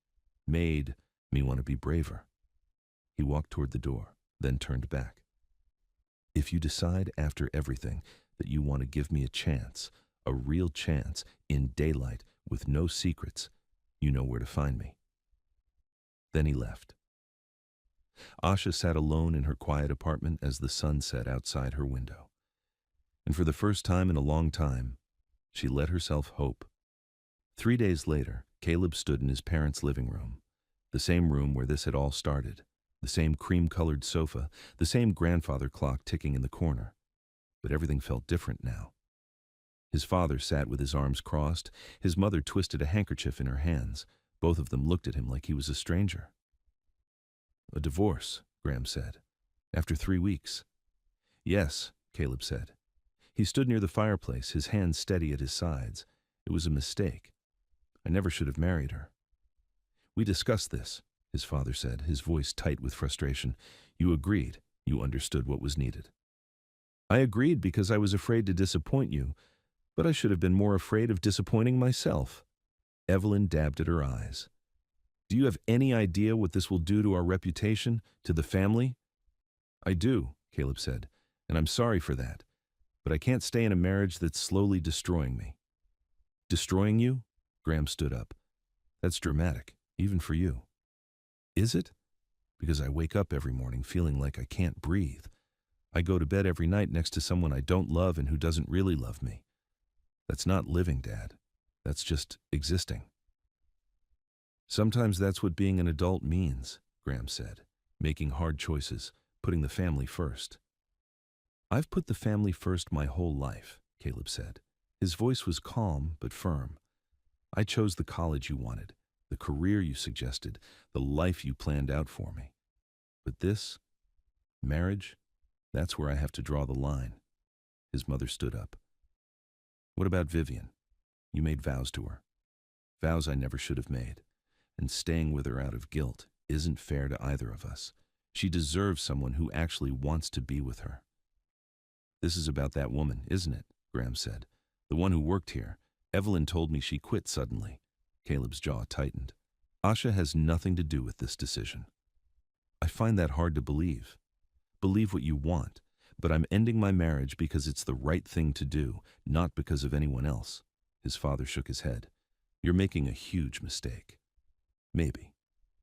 made me want to be braver. He walked toward the door, then turned back. If you decide after everything that you want to give me a chance, a real chance, in daylight, with no secrets, you know where to find me. Then he left. Asha sat alone in her quiet apartment as the sun set outside her window. And for the first time in a long time, she let herself hope. 3 days later, Caleb stood in his parents' living room, the same room where this had all started, the same cream-colored sofa, the same grandfather clock ticking in the corner. But everything felt different now. His father sat with his arms crossed, his mother twisted a handkerchief in her hands. Both of them looked at him like he was a stranger. A divorce, Graham said, after 3 weeks. Yes, Caleb said. He stood near the fireplace, his hands steady at his sides. It was a mistake. I never should have married her. We discussed this, his father said, his voice tight with frustration. You agreed. You understood what was needed. I agreed because I was afraid to disappoint you, but I should have been more afraid of disappointing myself. Evelyn dabbed at her eyes. Do you have any idea what this will do to our reputation, to the family? I do, Caleb said, and I'm sorry for that. But I can't stay in a marriage that's slowly destroying me. Destroying you? Graham stood up. That's dramatic, even for you. Is it? Because I wake up every morning feeling like I can't breathe. I go to bed every night next to someone I don't love and who doesn't really love me. That's not living, Dad. That's just existing. Sometimes that's what being an adult means, Graham said, making hard choices, putting the family first. I've put the family first my whole life, Caleb said. His voice was calm but firm. I chose the college you wanted, the career you suggested, the life you planned out for me. But this, marriage, that's where I have to draw the line. His mother stood up. What about Vivian? You made vows to her. Vows I never should have made. And staying with her out of guilt isn't fair to either of us. She deserves someone who actually wants to be with her. This is about that woman, isn't it? Graham said. The one who worked here. Evelyn told me she quit suddenly. Caleb's jaw tightened. Asha has nothing to do with this decision. I find that hard to believe. Believe what you want, but I'm ending my marriage because it's the right thing to do, not because of anyone else. His father shook his head. You're making a huge mistake. Maybe,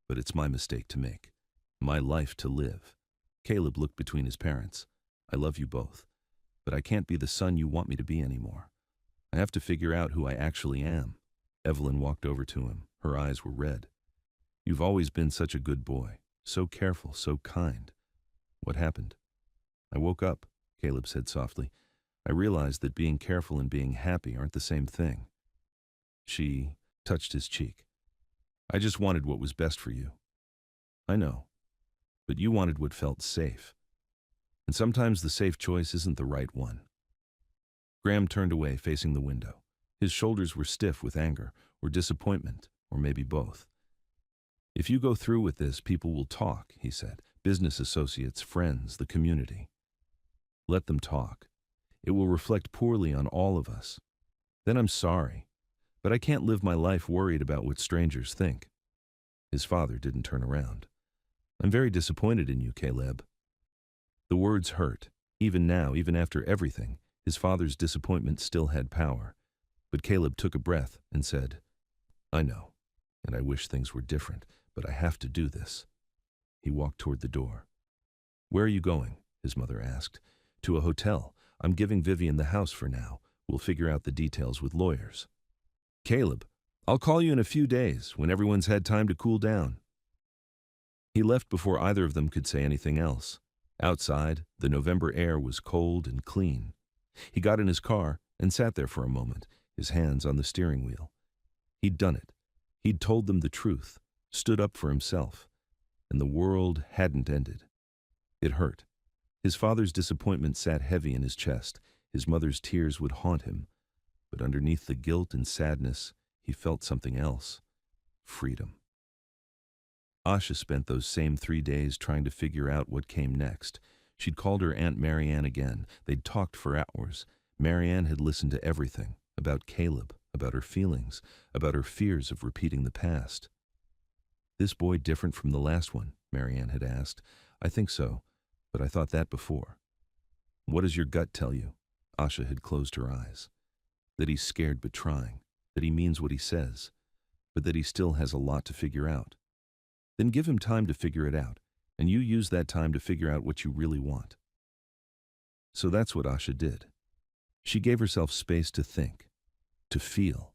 but it's my mistake to make. My life to live. Caleb looked between his parents. I love you both, but I can't be the son you want me to be anymore. I have to figure out who I actually am. Evelyn walked over to him. Her eyes were red. You've always been such a good boy, so careful, so kind. What happened? I woke up, Caleb said softly. I realized that being careful and being happy aren't the same thing. She touched his cheek. I just wanted what was best for you. I know, but you wanted what felt safe. And sometimes the safe choice isn't the right one. Graham turned away, facing the window. His shoulders were stiff with anger, or disappointment, or maybe both. If you go through with this, people will talk, he said. Business associates, friends, the community. Let them talk. It will reflect poorly on all of us. Then I'm sorry, But I can't live my life worried about what strangers think. His father didn't turn around. I'm very disappointed in you, Caleb. The words hurt. Even now, even after everything, his father's disappointment still had power. But Caleb took a breath and said, I know, and I wish things were different, but I have to do this. He walked toward the door. Where are you going? His mother asked. To a hotel. I'm giving Vivian the house for now. We'll figure out the details with lawyers. Caleb, I'll call you in a few days, when everyone's had time to cool down. He left before either of them could say anything else. Outside, the November air was cold and clean. He got in his car and sat there for a moment, his hands on the steering wheel. He'd done it. He'd told them the truth, stood up for himself. And the world hadn't ended. It hurt. His father's disappointment sat heavy in his chest. His mother's tears would haunt him. But underneath the guilt and sadness, he felt something else. Freedom. Asha spent those same 3 days trying to figure out what came next. She'd called her Aunt Marianne again. They'd talked for hours. Marianne had listened to everything, about Caleb, about her feelings, about her fears of repeating the past. This boy different from the last one? Marianne had asked. I think so, but I thought that before. What does your gut tell you? Asha had closed her eyes. That he's scared but trying, that he means what he says, but that he still has a lot to figure out. Then give him time to figure it out, and you use that time to figure out what you really want. So that's what Asha did. She gave herself space to think, to feel,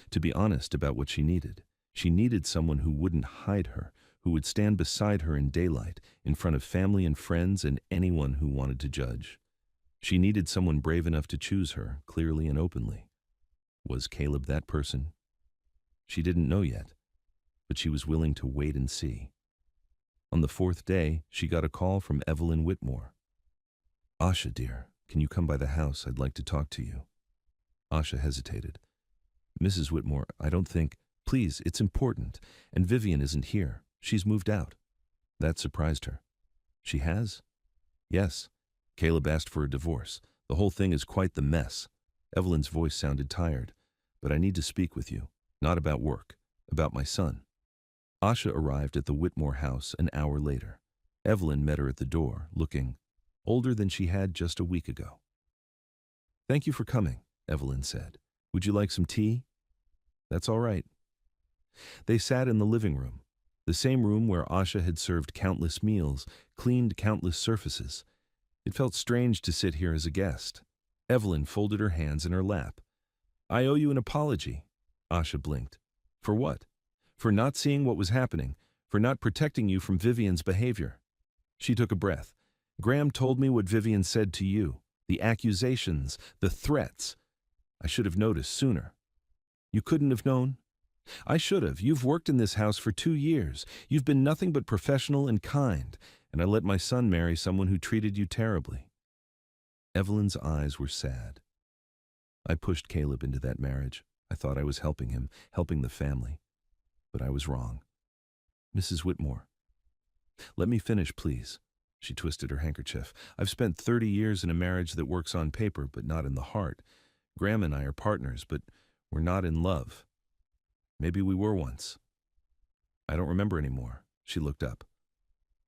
to be honest about what she needed. She needed someone who wouldn't hide her, who would stand beside her in daylight, in front of family and friends and anyone who wanted to judge. She needed someone brave enough to choose her, clearly and openly. Was Caleb that person? She didn't know yet, but she was willing to wait and see. On the 4th day, she got a call from Evelyn Whitmore. Asha, dear, can you come by the house? I'd like to talk to you. Asha hesitated. Mrs. Whitmore, I don't think... Please, it's important, and Vivian isn't here. She's moved out. That surprised her. She has? Yes. Caleb asked for a divorce. The whole thing is quite the mess. Evelyn's voice sounded tired. But I need to speak with you. Not about work. About my son. Asha arrived at the Whitmore house an hour later. Evelyn met her at the door, looking older than she had just a week ago. Thank you for coming, Evelyn said. Would you like some tea? That's all right. They sat in the living room, the same room where Asha had served countless meals, cleaned countless surfaces. It felt strange to sit here as a guest. Evelyn folded her hands in her lap. I owe you an apology. Asha blinked. For what? For not seeing what was happening, for not protecting you from Vivian's behavior. She took a breath. Graham told me what Vivian said to you, the accusations, the threats. I should have noticed sooner. You couldn't have known? I should have. You've worked in this house for 2 years. You've been nothing but professional and kind, and I let my son marry someone who treated you terribly. Evelyn's eyes were sad. I pushed Caleb into that marriage. I thought I was helping him, helping the family. But I was wrong. Mrs. Whitmore. Let me finish, please. She twisted her handkerchief. I've spent 30 years in a marriage that works on paper, but not in the heart. Graham and I are partners, but we're not in love. Maybe we were once. I don't remember anymore. She looked up.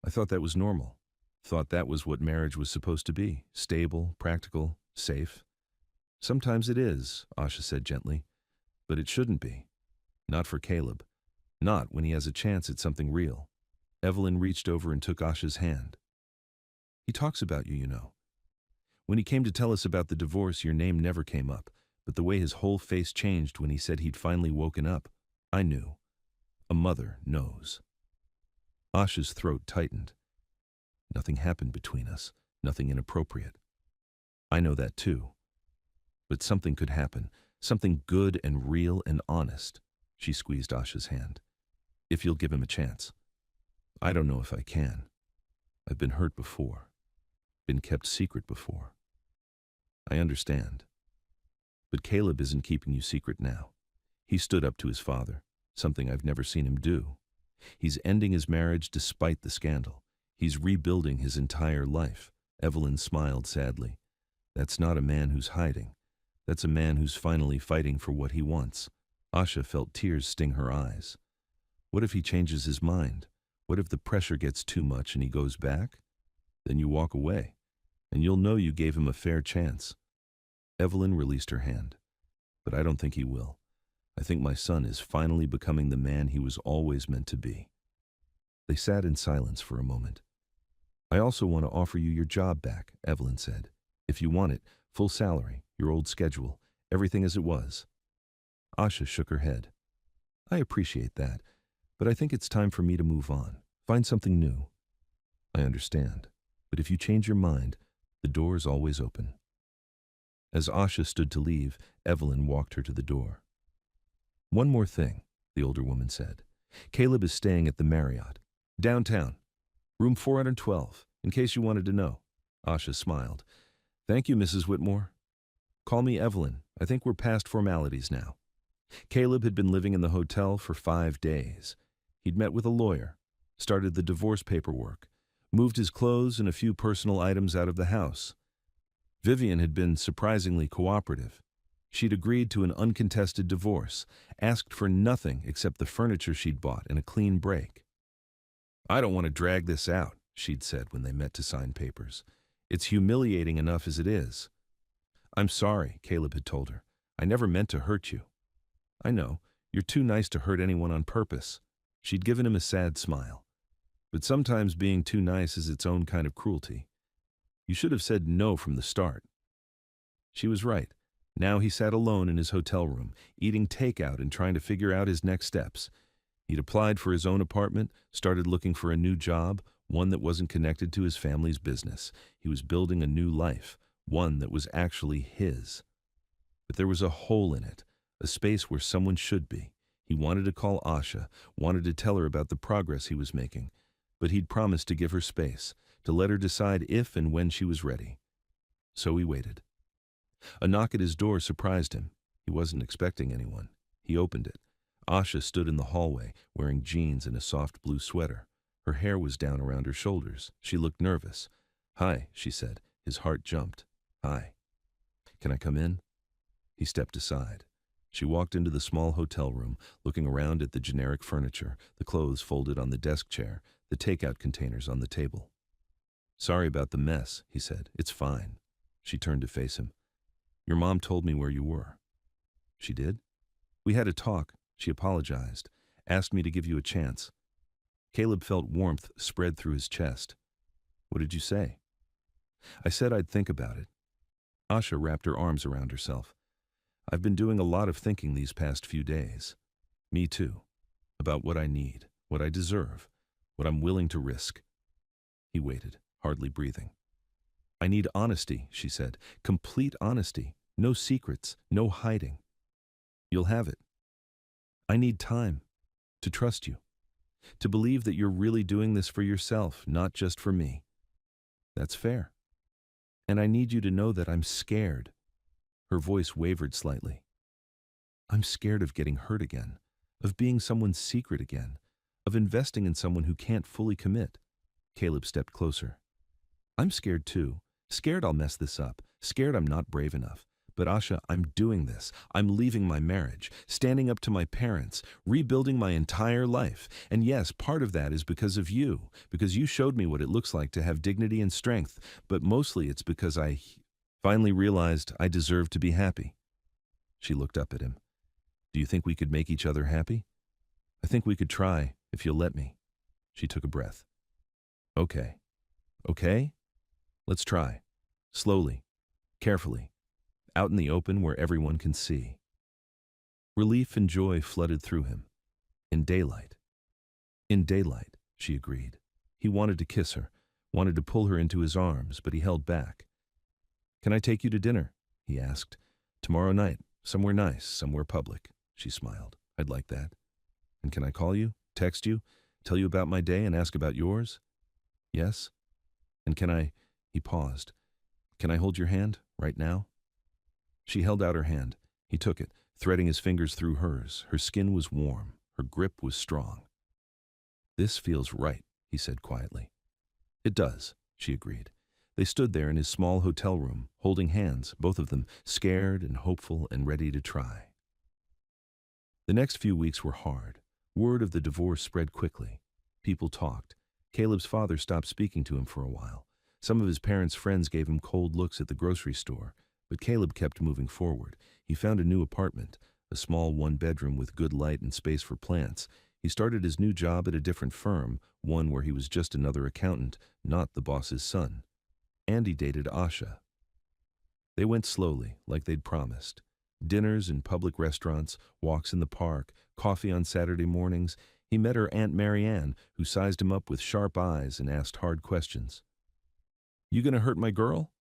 I thought that was normal. Thought that was what marriage was supposed to be. Stable, practical, safe. Sometimes it is, Asha said gently. But it shouldn't be. Not for Caleb. Not when he has a chance at something real. Evelyn reached over and took Asha's hand. He talks about you, you know. When he came to tell us about the divorce, your name never came up, but the way his whole face changed when he said he'd finally woken up, I knew. A mother knows. Asha's throat tightened. Nothing happened between us, nothing inappropriate. I know that too. But something could happen, something good and real and honest. She squeezed Asha's hand. If you'll give him a chance. I don't know if I can. I've been hurt before. Been kept secret before. I understand. But Caleb isn't keeping you secret now. He stood up to his father, something I've never seen him do. He's ending his marriage despite the scandal. He's rebuilding his entire life. Evelyn smiled sadly. That's not a man who's hiding. That's a man who's finally fighting for what he wants. Asha felt tears sting her eyes. What if he changes his mind? What if the pressure gets too much and he goes back? Then you walk away, and you'll know you gave him a fair chance. Evelyn released her hand. But I don't think he will. I think my son is finally becoming the man he was always meant to be. They sat in silence for a moment. I also want to offer you your job back, Evelyn said. If you want it, full salary, your old schedule, everything as it was. Asha shook her head. I appreciate that, but I think it's time for me to move on. Find something new. I understand, but if you change your mind, the door is always open. As Asha stood to leave, Evelyn walked her to the door. One more thing, the older woman said. Caleb is staying at the Marriott, downtown, room 412, in case you wanted to know. Asha smiled. Thank you, Mrs. Whitmore. Call me Evelyn. I think we're past formalities now. Caleb had been living in the hotel for 5 days. He'd met with a lawyer, started the divorce paperwork, moved his clothes and a few personal items out of the house. Vivian had been surprisingly cooperative. She'd agreed to an uncontested divorce, asked for nothing except the furniture she'd bought and a clean break. I don't want to drag this out, she'd said when they met to sign papers. It's humiliating enough as it is. I'm sorry, Caleb had told her. I never meant to hurt you. I know, you're too nice to hurt anyone on purpose. She'd given him a sad smile. But sometimes being too nice is its own kind of cruelty. You should have said no from the start. She was right. Now he sat alone in his hotel room, eating takeout and trying to figure out his next steps. He'd applied for his own apartment, started looking for a new job, one that wasn't connected to his family's business. He was building a new life, one that was actually his. But there was a hole in it, a space where someone should be. He wanted to call Asha, wanted to tell her about the progress he was making, but he'd promised to give her space, to let her decide if and when she was ready. So he waited. A knock at his door surprised him. He wasn't expecting anyone. He opened it. Asha stood in the hallway, wearing jeans and a soft blue sweater. Her hair was down around her shoulders. She looked nervous. Hi, she said. His heart jumped. Hi. Can I come in? He stepped aside. She walked into the small hotel room, looking around at the generic furniture, the clothes folded on the desk chair, the takeout containers on the table. Sorry about the mess, he said. It's fine. She turned to face him. Your mom told me where you were. She did? We had a talk. She apologized, asked me to give you a chance. Caleb felt warmth spread through his chest. What did you say? I said I'd think about it. Asha wrapped her arms around herself. I've been doing a lot of thinking these past few days. Me too. About what I need, what I deserve, what I'm willing to risk. He waited, hardly breathing. I need honesty, she said. Complete honesty. No secrets, no hiding. You'll have it. I need time to trust you, to believe that you're really doing this for yourself, not just for me. That's fair. And I need you to know that I'm scared. Her voice wavered slightly. I'm scared of getting hurt again, of being someone's secret again, of investing in someone who can't fully commit. Caleb stepped closer. I'm scared too. Scared I'll mess this up. Scared I'm not brave enough. But Asha, I'm doing this. I'm leaving my marriage, standing up to my parents, rebuilding my entire life. And yes, part of that is because of you, because you showed me what it looks like to have dignity and strength. But mostly it's because I finally realized I deserve to be happy. She looked up at him. Do you think we could make each other happy? I think we could try, if you'll let me. She took a breath. Okay. Okay? Let's try. Slowly. Carefully. Out in the open where everyone can see. Relief and joy flooded through him. In daylight. In daylight, she agreed. He wanted to kiss her, wanted to pull her into his arms, but he held back. Can I take you to dinner? He asked. Tomorrow night, somewhere nice, somewhere public. She smiled. I'd like that. And can I call you, text you, tell you about my day and ask about yours? Yes. And can I... He paused. Can I hold your hand, right now? She held out her hand. He took it, threading his fingers through hers. Her skin was warm. Her grip was strong. This feels right, he said quietly. It does, she agreed. They stood there in his small hotel room, holding hands, both of them, scared and hopeful and ready to try. The next few weeks were hard. Word of the divorce spread quickly. People talked. Caleb's father stopped speaking to him for a while. Some of his parents' friends gave him cold looks at the grocery store, but Caleb kept moving forward. He found a new apartment, a small one-bedroom with good light and space for plants. He started his new job at a different firm, one where he was just another accountant, not the boss's son. And he dated Asha. They went slowly, like they'd promised. Dinners in public restaurants, walks in the park, coffee on Saturday mornings. He met her Aunt Marianne, who sized him up with sharp eyes and asked hard questions. "You gonna hurt my girl?"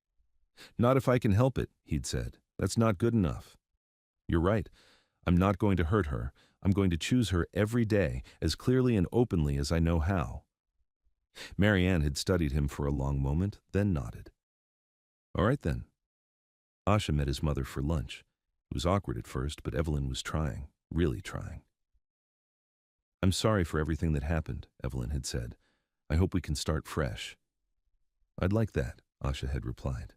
"Not if I can help it," he'd said. "That's not good enough." "You're right. I'm not going to hurt her. I'm going to choose her every day, as clearly and openly as I know how." Marianne had studied him for a long moment, then nodded. "All right, then." Asha met his mother for lunch. It was awkward at first, but Evelyn was trying, really trying. "I'm sorry for everything that happened," Evelyn had said. "I hope we can start fresh." "I'd like that," Asha had replied.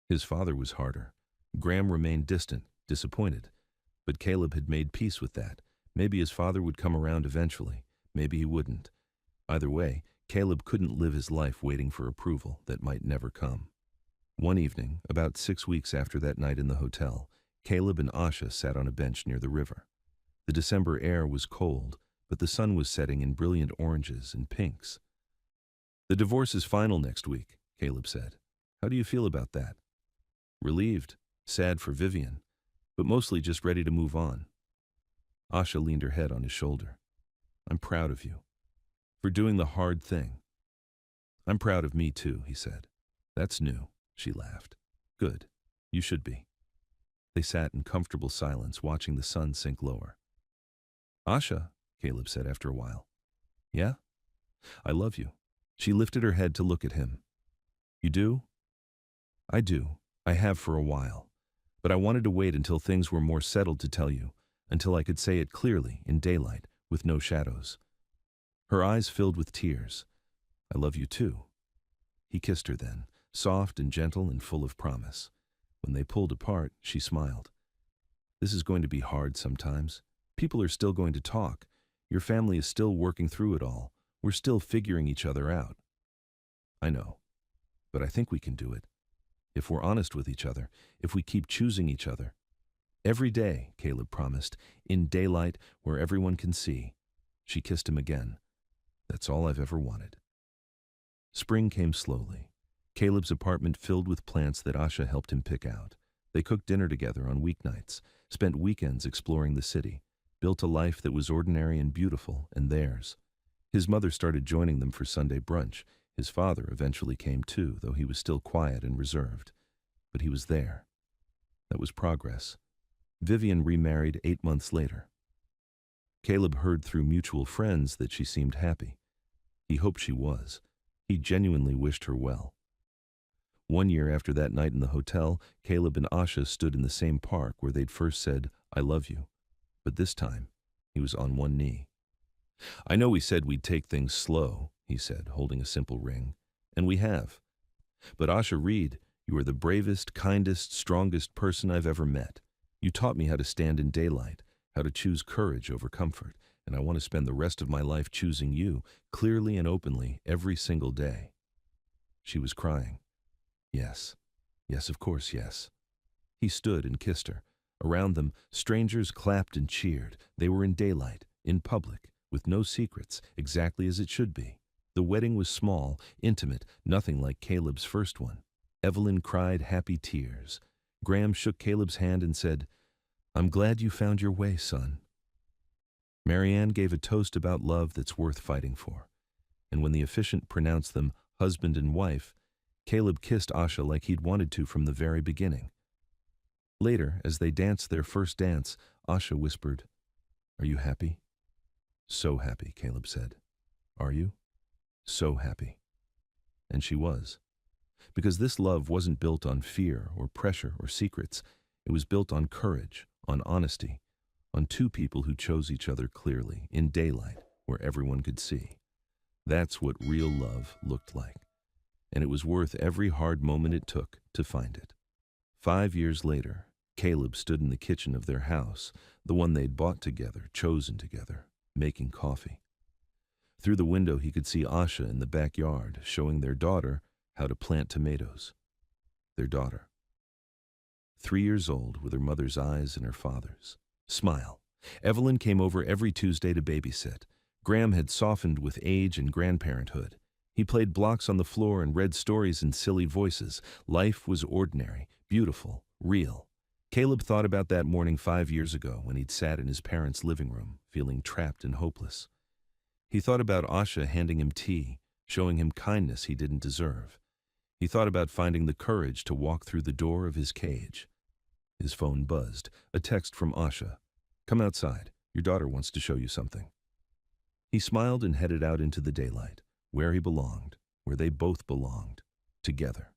His father was harder. Graham remained distant, disappointed. But Caleb had made peace with that. Maybe his father would come around eventually. Maybe he wouldn't. Either way, Caleb couldn't live his life waiting for approval that might never come. One evening, about 6 weeks after that night in the hotel, Caleb and Asha sat on a bench near the river. The December air was cold, but the sun was setting in brilliant oranges and pinks. "The divorce is final next week," Caleb said. "How do you feel about that?" "Relieved, sad for Vivian, but mostly just ready to move on." Asha leaned her head on his shoulder. "I'm proud of you. For doing the hard thing." "I'm proud of me too," he said. "That's new," she laughed. "Good. You should be." They sat in comfortable silence, watching the sun sink lower. "Asha," Caleb said after a while. "Yeah? I love you." She lifted her head to look at him. "You do?" "I do. I have for a while. But I wanted to wait until things were more settled to tell you, until I could say it clearly, in daylight, with no shadows." Her eyes filled with tears. "I love you too." He kissed her then, soft and gentle and full of promise. When they pulled apart, she smiled. "This is going to be hard sometimes. People are still going to talk. Your family is still working through it all. We're still figuring each other out." "I know. But I think we can do it. If we're honest with each other, if we keep choosing each other." "Every day," Caleb promised, "in daylight where everyone can see." She kissed him again. "That's all I've ever wanted." Spring came slowly. Caleb's apartment filled with plants that Asha helped him pick out. They cooked dinner together on weeknights, spent weekends exploring the city, built a life that was ordinary and beautiful, and theirs. His mother started joining them for Sunday brunch. His father eventually came too, though he was still quiet and reserved. But he was there. That was progress. Vivian remarried 8 months later. Caleb heard through mutual friends that she seemed happy. He hoped she was. He genuinely wished her well. 1 year after that night in the hotel, Caleb and Asha stood in the same park where they'd first said, "I love you." But this time, he was on one knee. "I know we said we'd take things slow," he said, holding a simple ring. "And we have. But Asha Reed, you are the bravest, kindest, strongest person I've ever met. You taught me how to stand in daylight, how to choose courage over comfort, and I want to spend the rest of my life choosing you, clearly and openly, every single day." She was crying. "Yes. Yes, of course, yes." He stood and kissed her. Around them, strangers clapped and cheered. They were in daylight, in public, with no secrets, exactly as it should be. The wedding was small, intimate, nothing like Caleb's first one. Evelyn cried happy tears. Graham shook Caleb's hand and said, "I'm glad you found your way, son." Marianne gave a toast about love that's worth fighting for. And when the officiant pronounced them husband and wife, Caleb kissed Asha like he'd wanted to from the very beginning. Later, as they danced their first dance, Asha whispered, "Are you happy?" "So happy," Caleb said. "Are you?" "So happy." And she was. Because this love wasn't built on fear or pressure or secrets. It was built on courage, on honesty, on two people who chose each other clearly, in daylight, where everyone could see. That's what real love looked like. And it was worth every hard moment it took to find it. 5 years later, Caleb stood in the kitchen of their house, the one they'd bought together, chosen together, making coffee. Through the window he could see Asha in the backyard, showing their daughter how to plant tomatoes. Their daughter. 3 years old, with her mother's eyes and her father's. Smile. Evelyn came over every Tuesday to babysit. Graham had softened with age and grandparenthood. He played blocks on the floor and read stories in silly voices. Life was ordinary, beautiful, real. Caleb thought about that morning 5 years ago when he'd sat in his parents' living room, feeling trapped and hopeless. He thought about Asha handing him tea, showing him kindness he didn't deserve. He thought about finding the courage to walk through the door of his cage. His phone buzzed, a text from Asha. "Come outside. Your daughter wants to show you something." He smiled and headed out into the daylight, where he belonged, where they both belonged, together.